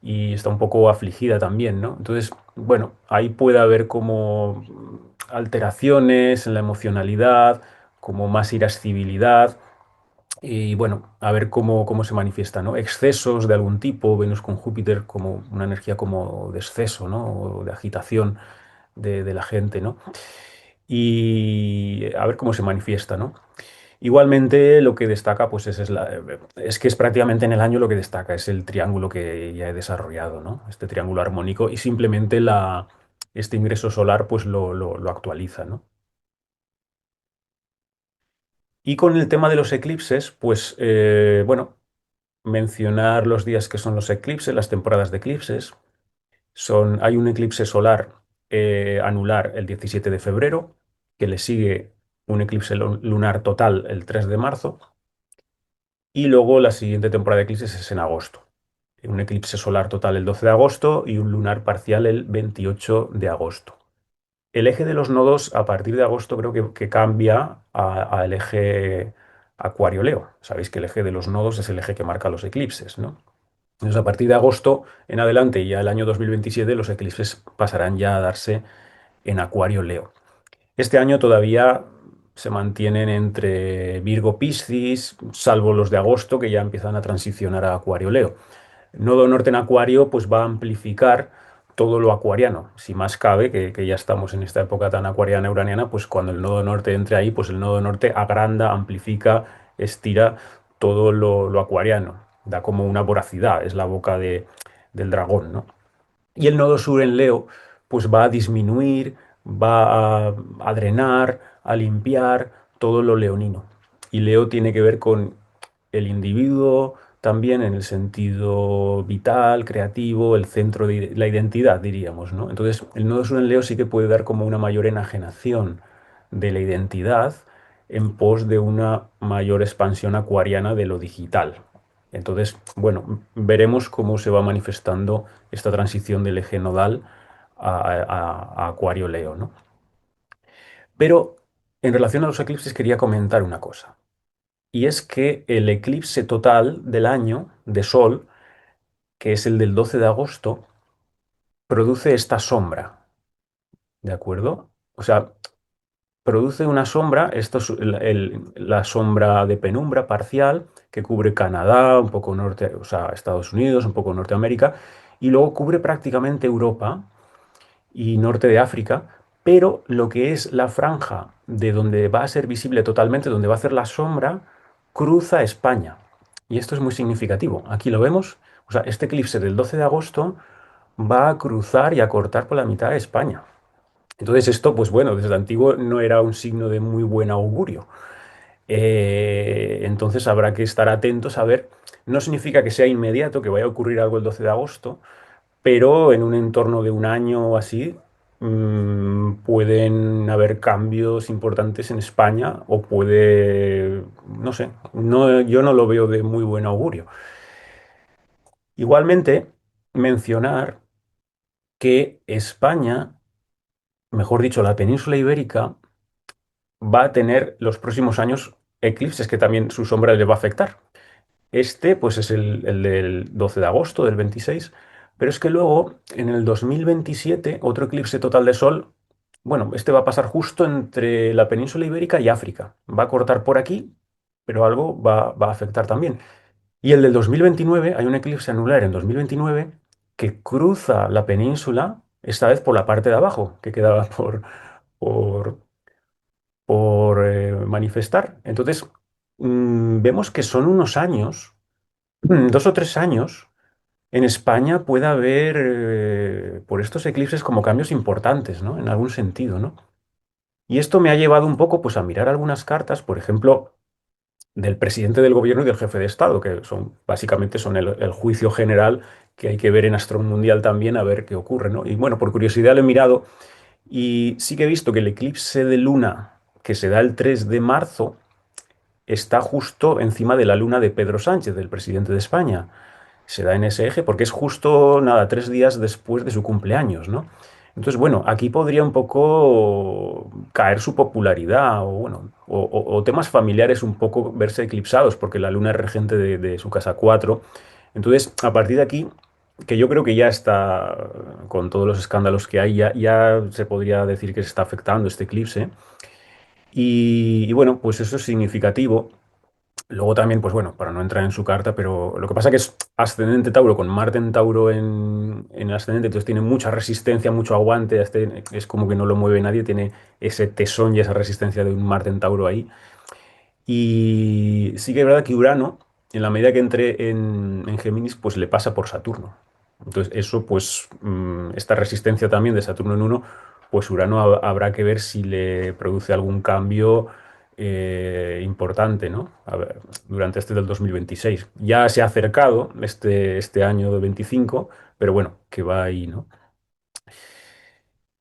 Y está un poco afligida también, ¿no? Entonces, bueno, ahí puede haber como alteraciones en la emocionalidad, como más irascibilidad, y bueno, a ver cómo se manifiesta, ¿no? Excesos de algún tipo, Venus con Júpiter como una energía como de exceso, ¿no? O de agitación de la gente, ¿no? Y a ver cómo se manifiesta, ¿no? Igualmente, lo que destaca, pues es que es prácticamente en el año lo que destaca, es el triángulo que ya he desarrollado, ¿no? Este triángulo armónico y simplemente este ingreso solar, pues lo actualiza, ¿no? Y con el tema de los eclipses, pues, bueno, mencionar los días que son los eclipses, las temporadas de eclipses. Hay un eclipse solar anular el 17 de febrero, que le sigue un eclipse lunar total el 3 de marzo. Y luego la siguiente temporada de eclipses es en agosto. Un eclipse solar total el 12 de agosto y un lunar parcial el 28 de agosto. El eje de los nodos a partir de agosto creo que cambia al eje Acuario-Leo. Sabéis que el eje de los nodos es el eje que marca los eclipses, ¿no? Entonces a partir de agosto en adelante y ya el año 2027 los eclipses pasarán ya a darse en Acuario-Leo. Este año todavía se mantienen entre Virgo-Piscis, salvo los de agosto que ya empiezan a transicionar a Acuario-Leo. Nodo norte en Acuario pues va a amplificar todo lo acuariano, si más cabe, que ya estamos en esta época tan acuariana uraniana, pues cuando el nodo norte entre ahí, pues el nodo norte agranda, amplifica, estira todo lo acuariano, da como una voracidad, es la boca del dragón, ¿no? Y el nodo sur en Leo, pues va a disminuir, a drenar, a limpiar todo lo leonino. Y Leo tiene que ver con el individuo también en el sentido vital, creativo, el centro de la identidad, diríamos, ¿no? Entonces, el nodo sur en Leo sí que puede dar como una mayor enajenación de la identidad en pos de una mayor expansión acuariana de lo digital. Entonces, bueno, veremos cómo se va manifestando esta transición del eje nodal a Acuario-Leo, ¿no? Pero en relación a los eclipses quería comentar una cosa, y es que el eclipse total del año de Sol, que es el del 12 de agosto, produce esta sombra, ¿de acuerdo? O sea, produce una sombra, esto es la sombra de penumbra parcial que cubre Canadá, un poco norte, o sea, Estados Unidos, un poco Norteamérica, y luego cubre prácticamente Europa y norte de África, pero lo que es la franja de donde va a ser visible totalmente, donde va a hacer la sombra, cruza España. Y esto es muy significativo. Aquí lo vemos. O sea, este eclipse del 12 de agosto va a cruzar y a cortar por la mitad de España. Entonces esto, pues bueno, desde antiguo no era un signo de muy buen augurio. Entonces habrá que estar atentos a ver. No significa que sea inmediato, que vaya a ocurrir algo el 12 de agosto, pero en un entorno de un año o así pueden haber cambios importantes en España o puede, no sé, no, yo no lo veo de muy buen augurio. Igualmente, mencionar que España, mejor dicho, la península ibérica, va a tener los próximos años eclipses que también su sombra le va a afectar. Este, pues es el del 12 de agosto, del 26, pero es que luego, en el 2027 otro eclipse total de Sol, bueno, este va a pasar justo entre la península ibérica y África. Va a cortar por aquí, pero algo va a afectar también. Y el del 2029 hay un eclipse anular en 2029 que cruza la península, esta vez por la parte de abajo, que quedaba por, por manifestar. Entonces, vemos que son unos años, 2 o 3 años, en España puede haber por estos eclipses como cambios importantes, ¿no? En algún sentido, ¿no? Y esto me ha llevado un poco pues a mirar algunas cartas, por ejemplo, del presidente del gobierno y del jefe de Estado, que son básicamente son el juicio general que hay que ver en Astro Mundial también a ver qué ocurre, ¿no? Y bueno, por curiosidad lo he mirado y sí que he visto que el eclipse de luna que se da el 3 de marzo está justo encima de la luna de Pedro Sánchez, del presidente de España. Se da en ese eje porque es justo, nada, 3 días después de su cumpleaños, ¿no? Entonces, bueno, aquí podría un poco caer su popularidad o, bueno, o temas familiares un poco verse eclipsados porque la luna es regente de su casa 4. Entonces, a partir de aquí, que yo creo que ya está, con todos los escándalos que hay, ya se podría decir que se está afectando este eclipse. Y bueno, pues eso es significativo. Luego también, pues bueno, para no entrar en su carta, pero lo que pasa que es ascendente Tauro con Marte en Tauro en el ascendente, entonces tiene mucha resistencia, mucho aguante, es como que no lo mueve nadie, tiene ese tesón y esa resistencia de un Marte en Tauro ahí. Y sí que es verdad que Urano, en la medida que entre en Géminis, pues le pasa por Saturno. Entonces eso, pues esta resistencia también de Saturno en uno, pues Urano habrá que ver si le produce algún cambio importante, ¿no? A ver, durante este del 2026. Ya se ha acercado este año de 25, pero bueno, que va ahí, ¿no?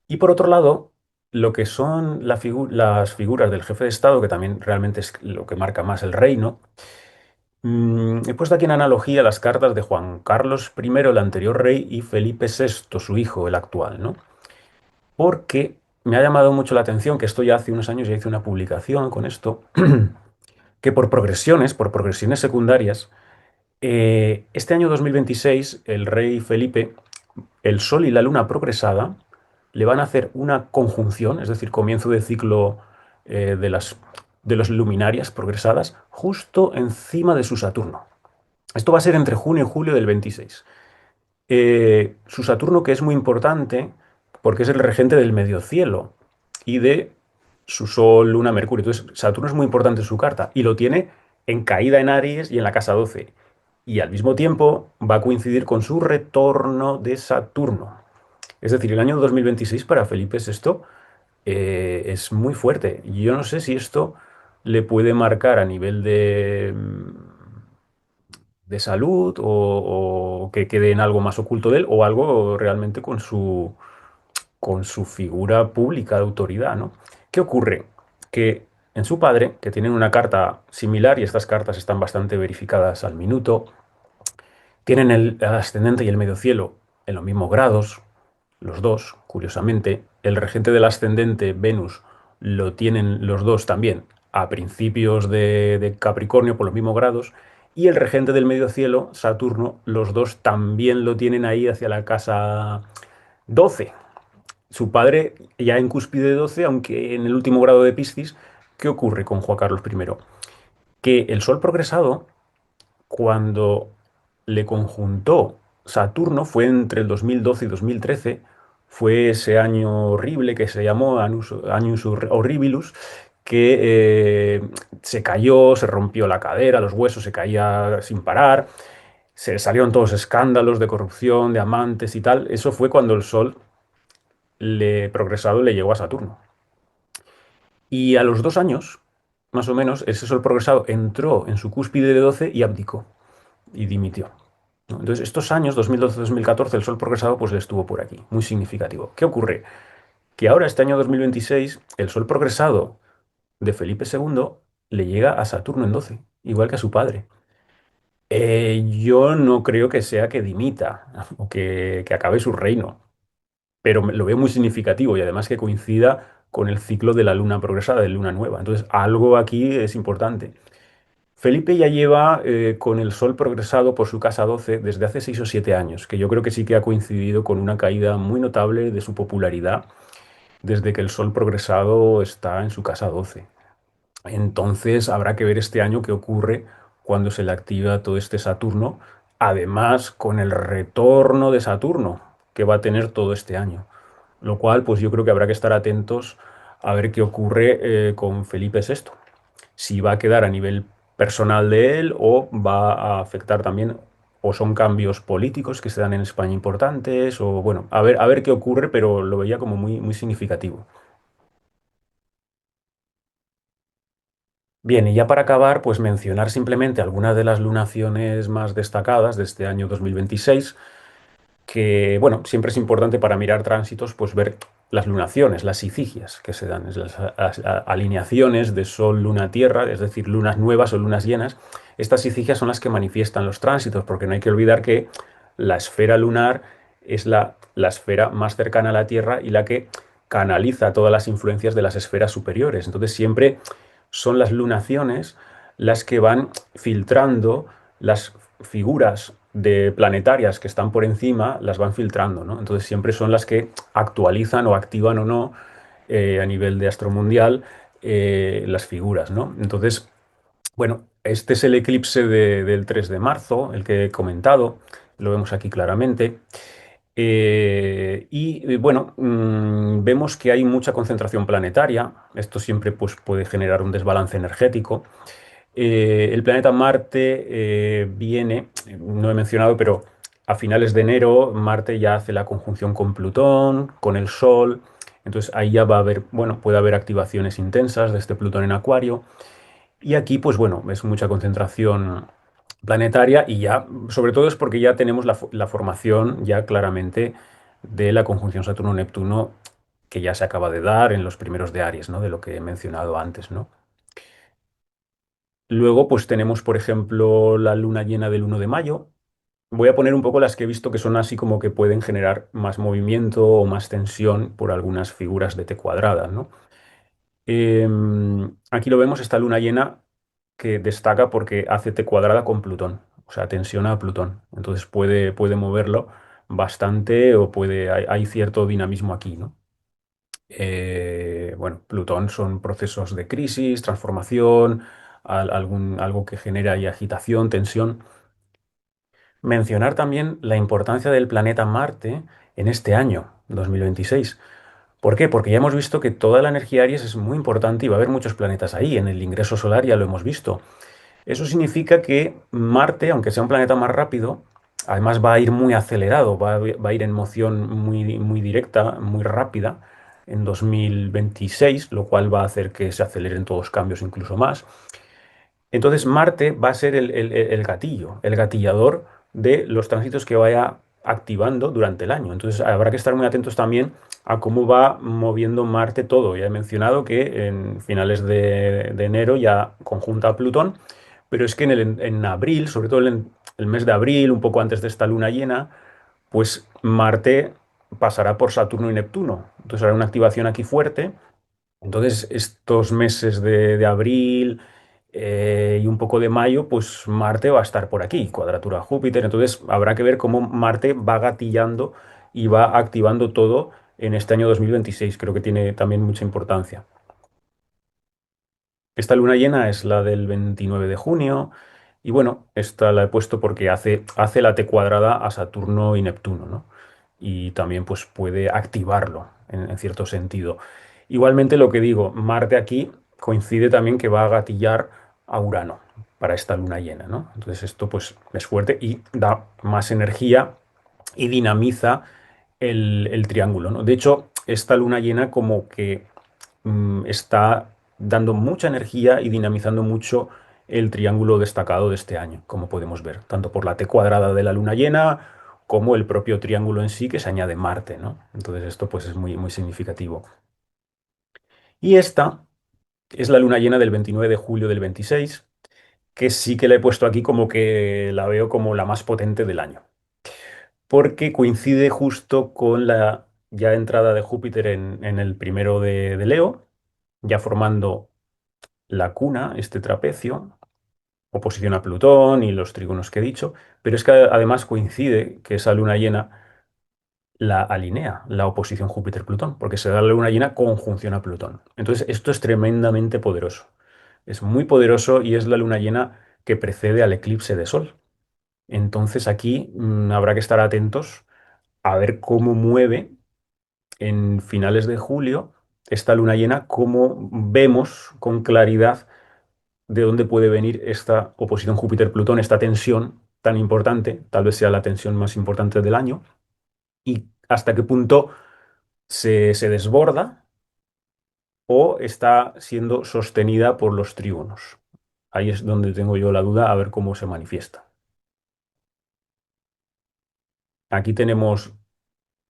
Y por otro lado, lo que son las figuras del jefe de Estado, que también realmente es lo que marca más el reino, he puesto aquí en analogía las cartas de Juan Carlos I, el anterior rey, y Felipe VI, su hijo, el actual, ¿no? Porque me ha llamado mucho la atención que esto ya hace unos años ya hice una publicación con esto, que por progresiones secundarias, este año 2026, el rey Felipe, el Sol y la Luna progresada, le van a hacer una conjunción, es decir, comienzo de ciclo de las luminarias progresadas, justo encima de su Saturno. Esto va a ser entre junio y julio del 26. Su Saturno, que es muy importante porque es el regente del medio cielo y de su Sol, Luna, Mercurio. Entonces, Saturno es muy importante en su carta y lo tiene en caída en Aries y en la casa 12. Y al mismo tiempo va a coincidir con su retorno de Saturno. Es decir, el año 2026 para Felipe VI es muy fuerte. Y yo no sé si esto le puede marcar a nivel de salud o que quede en algo más oculto de él o algo realmente con su figura pública de autoridad, ¿no? ¿Qué ocurre? Que en su padre, que tienen una carta similar y estas cartas están bastante verificadas al minuto, tienen el ascendente y el medio cielo en los mismos grados, los dos, curiosamente. El regente del ascendente, Venus, lo tienen los dos también a principios de Capricornio por los mismos grados. Y el regente del medio cielo, Saturno, los dos también lo tienen ahí hacia la casa 12. Su padre ya en cúspide 12, aunque en el último grado de Piscis. ¿Qué ocurre con Juan Carlos I? Que el Sol progresado, cuando le conjuntó Saturno, fue entre el 2012 y 2013, fue ese año horrible que se llamó Annus Horribilus, que se cayó, se rompió la cadera, los huesos, se caía sin parar, se salieron todos escándalos de corrupción, de amantes y tal. Eso fue cuando el Sol progresado le llegó a Saturno. Y a los 2 años, más o menos, ese Sol progresado entró en su cúspide de 12 y abdicó y dimitió, ¿no? Entonces, estos años, 2012-2014, el Sol progresado pues le estuvo por aquí, muy significativo. ¿Qué ocurre? Que ahora, este año 2026, el Sol progresado de Felipe II le llega a Saturno en 12, igual que a su padre. Yo no creo que sea que dimita o que acabe su reino, pero lo veo muy significativo y además que coincida con el ciclo de la luna progresada, de luna nueva. Entonces, algo aquí es importante. Felipe ya lleva con el Sol progresado por su casa 12 desde hace 6 o 7 años, que yo creo que sí que ha coincidido con una caída muy notable de su popularidad desde que el Sol progresado está en su casa 12. Entonces habrá que ver este año qué ocurre cuando se le activa todo este Saturno, además con el retorno de Saturno que va a tener todo este año. Lo cual, pues yo creo que habrá que estar atentos a ver qué ocurre con Felipe VI. Si va a quedar a nivel personal de él o va a afectar también, o son cambios políticos que se dan en España importantes, o bueno, a ver qué ocurre, pero lo veía como muy, muy significativo. Bien, y ya para acabar, pues mencionar simplemente algunas de las lunaciones más destacadas de este año 2026, que, bueno, siempre es importante para mirar tránsitos, pues ver las lunaciones, las efigias que se dan, es alineaciones de Sol, Luna, Tierra, es decir, lunas nuevas o lunas llenas. Estas efigias son las que manifiestan los tránsitos, porque no hay que olvidar que la esfera lunar es la esfera más cercana a la Tierra y la que canaliza todas las influencias de las esferas superiores. Entonces siempre son las lunaciones las que van filtrando las figuras de planetarias que están por encima, las van filtrando, ¿no? Entonces siempre son las que actualizan o activan o no a nivel de astromundial las figuras, ¿no? Entonces, bueno, este es el eclipse del 3 de marzo, el que he comentado, lo vemos aquí claramente. Bueno, vemos que hay mucha concentración planetaria. Esto siempre pues, puede generar un desbalance energético. El planeta Marte viene, no he mencionado, pero a finales de enero Marte ya hace la conjunción con Plutón, con el Sol. Entonces ahí ya va a haber, bueno, puede haber activaciones intensas de este Plutón en Acuario. Y aquí, pues bueno, es mucha concentración planetaria y ya, sobre todo es porque ya tenemos la formación ya claramente de la conjunción Saturno-Neptuno que ya se acaba de dar en los primeros de Aries, ¿no? De lo que he mencionado antes, ¿no? Luego, pues tenemos, por ejemplo, la luna llena del 1 de mayo. Voy a poner un poco las que he visto que son así como que pueden generar más movimiento o más tensión por algunas figuras de T cuadrada, ¿no? Aquí lo vemos, esta luna llena que destaca porque hace T cuadrada con Plutón, o sea, tensiona a Plutón. Entonces puede moverlo bastante o hay cierto dinamismo aquí, ¿no? Bueno, Plutón son procesos de crisis, transformación, algo que genera ahí agitación, tensión. Mencionar también la importancia del planeta Marte en este año, 2026. ¿Por qué? Porque ya hemos visto que toda la energía Aries es muy importante y va a haber muchos planetas ahí. En el ingreso solar ya lo hemos visto. Eso significa que Marte, aunque sea un planeta más rápido, además va a ir muy acelerado, va a ir en moción muy, muy directa, muy rápida en 2026, lo cual va a hacer que se aceleren todos los cambios incluso más. Entonces Marte va a ser el gatillo, el gatillador de los tránsitos que vaya activando durante el año. Entonces habrá que estar muy atentos también a cómo va moviendo Marte todo. Ya he mencionado que en finales de enero ya conjunta a Plutón, pero es que en abril, sobre todo en el mes de abril, un poco antes de esta luna llena, pues Marte pasará por Saturno y Neptuno. Entonces hará una activación aquí fuerte. Entonces, estos meses de abril y un poco de mayo, pues Marte va a estar por aquí, cuadratura a Júpiter. Entonces, habrá que ver cómo Marte va gatillando y va activando todo en este año 2026. Creo que tiene también mucha importancia. Esta luna llena es la del 29 de junio y bueno, esta la he puesto porque hace la T cuadrada a Saturno y Neptuno, ¿no? y también pues puede activarlo en cierto sentido. Igualmente lo que digo, Marte aquí coincide también que va a gatillar a Urano para esta luna llena, ¿no? Entonces esto pues es fuerte y da más energía y dinamiza el triángulo, ¿no? De hecho, esta luna llena como que está dando mucha energía y dinamizando mucho el triángulo destacado de este año, como podemos ver, tanto por la T cuadrada de la luna llena como el propio triángulo en sí que se añade Marte, ¿no? Entonces esto pues es muy, muy significativo. Y esta es la luna llena del 29 de julio del 26, que sí que la he puesto aquí como que la veo como la más potente del año, porque coincide justo con la ya entrada de Júpiter en el primero de Leo, ya formando la cuna, este trapecio, oposición a Plutón y los trígonos que he dicho, pero es que además coincide que esa luna llena la alinea, la oposición Júpiter-Plutón, porque se da la luna llena conjunción a Plutón. Entonces, esto es tremendamente poderoso. Es muy poderoso y es la luna llena que precede al eclipse de Sol. Entonces, aquí habrá que estar atentos a ver cómo mueve en finales de julio esta luna llena, cómo vemos con claridad de dónde puede venir esta oposición Júpiter-Plutón, esta tensión tan importante, tal vez sea la tensión más importante del año, y hasta qué punto se desborda o está siendo sostenida por los trígonos. Ahí es donde tengo yo la duda a ver cómo se manifiesta. Aquí tenemos,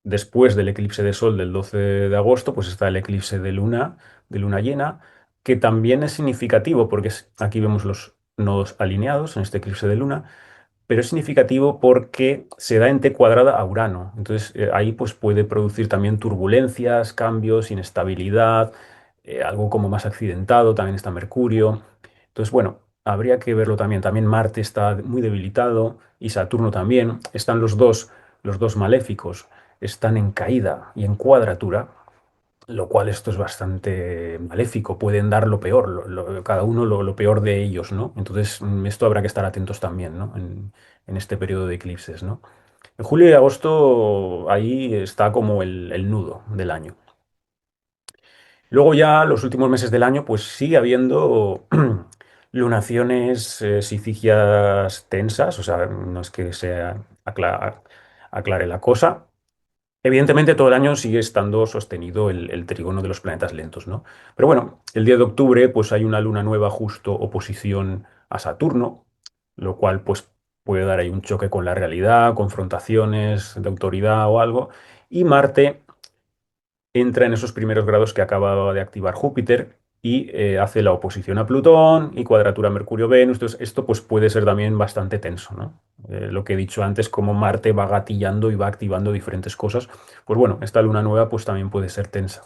después del eclipse de Sol del 12 de agosto, pues está el eclipse de luna llena, que también es significativo porque aquí vemos los nodos alineados en este eclipse de luna, pero es significativo porque se da en T cuadrada a Urano. Entonces, ahí pues puede producir también turbulencias, cambios, inestabilidad, algo como más accidentado, también está Mercurio. Entonces, bueno, habría que verlo también. También Marte está muy debilitado y Saturno también. Están los dos maléficos, están en caída y en cuadratura, lo cual esto es bastante maléfico, pueden dar lo peor, cada uno lo peor de ellos, ¿no? Entonces, esto habrá que estar atentos también, ¿no? En este periodo de eclipses, ¿no? En julio y agosto ahí está como el nudo del año. Luego ya los últimos meses del año, pues sigue habiendo lunaciones sitigias tensas, o sea, no es que se aclare la cosa. Evidentemente todo el año sigue estando sostenido el trígono de los planetas lentos, ¿no? Pero bueno, el 10 de octubre pues hay una luna nueva justo oposición a Saturno, lo cual pues puede dar ahí un choque con la realidad, confrontaciones de autoridad o algo. Y Marte entra en esos primeros grados que acaba de activar Júpiter y hace la oposición a Plutón y cuadratura Mercurio-Venus. Entonces, esto pues puede ser también bastante tenso, ¿no? Lo que he dicho antes, como Marte va gatillando y va activando diferentes cosas, pues bueno, esta luna nueva pues también puede ser tensa.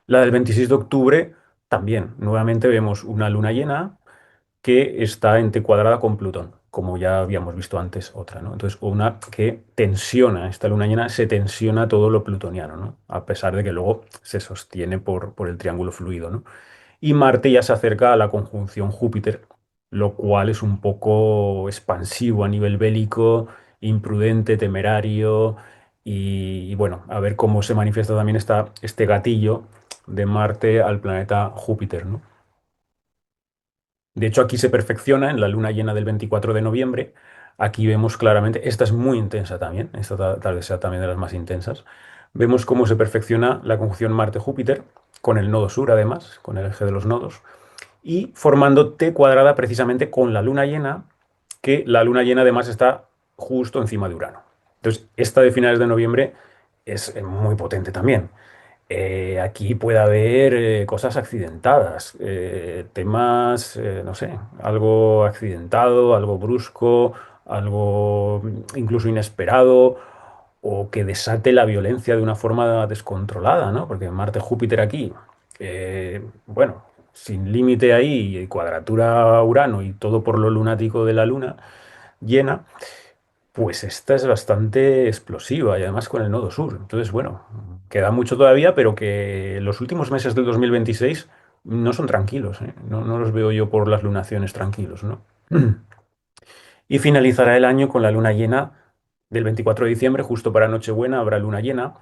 La del 26 de octubre también, nuevamente vemos una luna llena que está en T cuadrada con Plutón, como ya habíamos visto antes otra, ¿no? Entonces, una que tensiona, esta luna llena se tensiona todo lo plutoniano, ¿no? A pesar de que luego se sostiene por el triángulo fluido, ¿no? Y Marte ya se acerca a la conjunción Júpiter, lo cual es un poco expansivo a nivel bélico, imprudente, temerario, y bueno, a ver cómo se manifiesta también este gatillo de Marte al planeta Júpiter, ¿no? De hecho, aquí se perfecciona en la luna llena del 24 de noviembre. Aquí vemos claramente, esta es muy intensa también, esta tal vez sea también de las más intensas. Vemos cómo se perfecciona la conjunción Marte-Júpiter, con el nodo sur además, con el eje de los nodos, y formando T cuadrada precisamente con la luna llena, que la luna llena además está justo encima de Urano. Entonces, esta de finales de noviembre es muy potente también. Aquí puede haber cosas accidentadas, temas, no sé, algo accidentado, algo brusco, algo incluso inesperado, o que desate la violencia de una forma descontrolada, ¿no? Porque Marte-Júpiter aquí, bueno, sin límite ahí, y cuadratura Urano y todo por lo lunático de la luna llena, pues esta es bastante explosiva y además con el nodo sur. Entonces, bueno, queda mucho todavía, pero que los últimos meses del 2026 no son tranquilos, ¿eh? No los veo yo por las lunaciones tranquilos, ¿no? Y finalizará el año con la luna llena del 24 de diciembre, justo para Nochebuena, habrá luna llena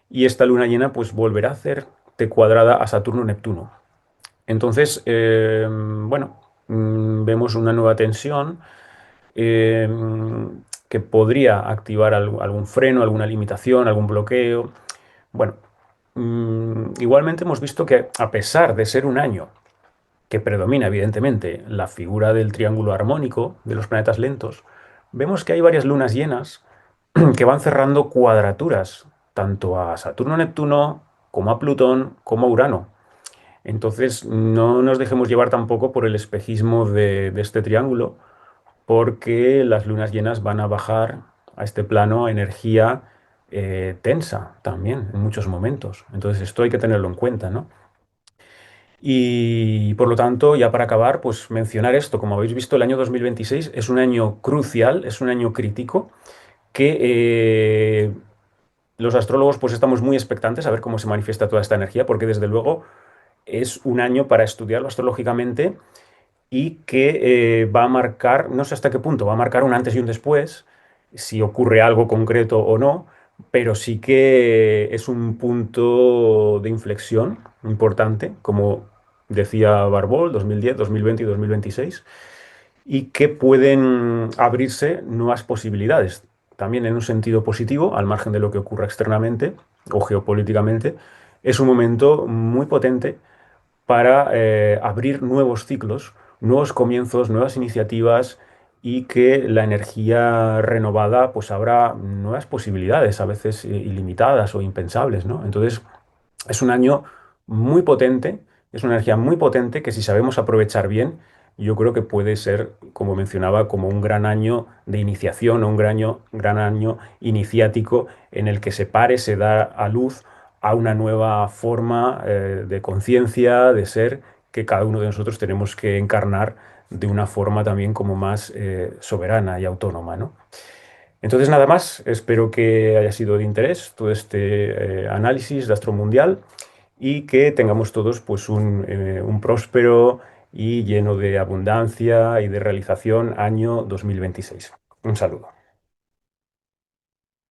y esta luna llena pues volverá a hacer T cuadrada a Saturno-Neptuno. Entonces, bueno, vemos una nueva tensión eh, que podría activar algún freno, alguna limitación, algún bloqueo. Bueno, igualmente hemos visto que a pesar de ser un año que predomina evidentemente la figura del triángulo armónico de los planetas lentos, vemos que hay varias lunas llenas que van cerrando cuadraturas, tanto a Saturno-Neptuno como a Plutón como a Urano. Entonces, no nos dejemos llevar tampoco por el espejismo de este triángulo, porque las lunas llenas van a bajar a este plano energía tensa también en muchos momentos. Entonces, esto hay que tenerlo en cuenta, ¿no? Y por lo tanto, ya para acabar, pues mencionar esto. Como habéis visto, el año 2026 es un año crucial, es un año crítico que los astrólogos pues estamos muy expectantes a ver cómo se manifiesta toda esta energía, porque desde luego es un año para estudiarlo astrológicamente y que va a marcar, no sé hasta qué punto, va a marcar un antes y un después, si ocurre algo concreto o no, pero sí que es un punto de inflexión importante, como decía Barbol, 2010, 2020 y 2026, y que pueden abrirse nuevas posibilidades, también en un sentido positivo, al margen de lo que ocurra externamente o geopolíticamente. Es un momento muy potente para abrir nuevos ciclos, nuevos comienzos, nuevas iniciativas y que la energía renovada pues abra nuevas posibilidades, a veces ilimitadas o impensables, ¿no? Entonces, es un año muy potente, es una energía muy potente que si sabemos aprovechar bien, yo creo que puede ser, como mencionaba, como un gran año de iniciación o un gran año iniciático en el que se pare, se da a luz a una nueva forma de conciencia, de ser, que cada uno de nosotros tenemos que encarnar de una forma también como más soberana y autónoma, ¿no? Entonces, nada más, espero que haya sido de interés todo este análisis de Astromundial y que tengamos todos pues un próspero y lleno de abundancia y de realización año 2026. Un saludo.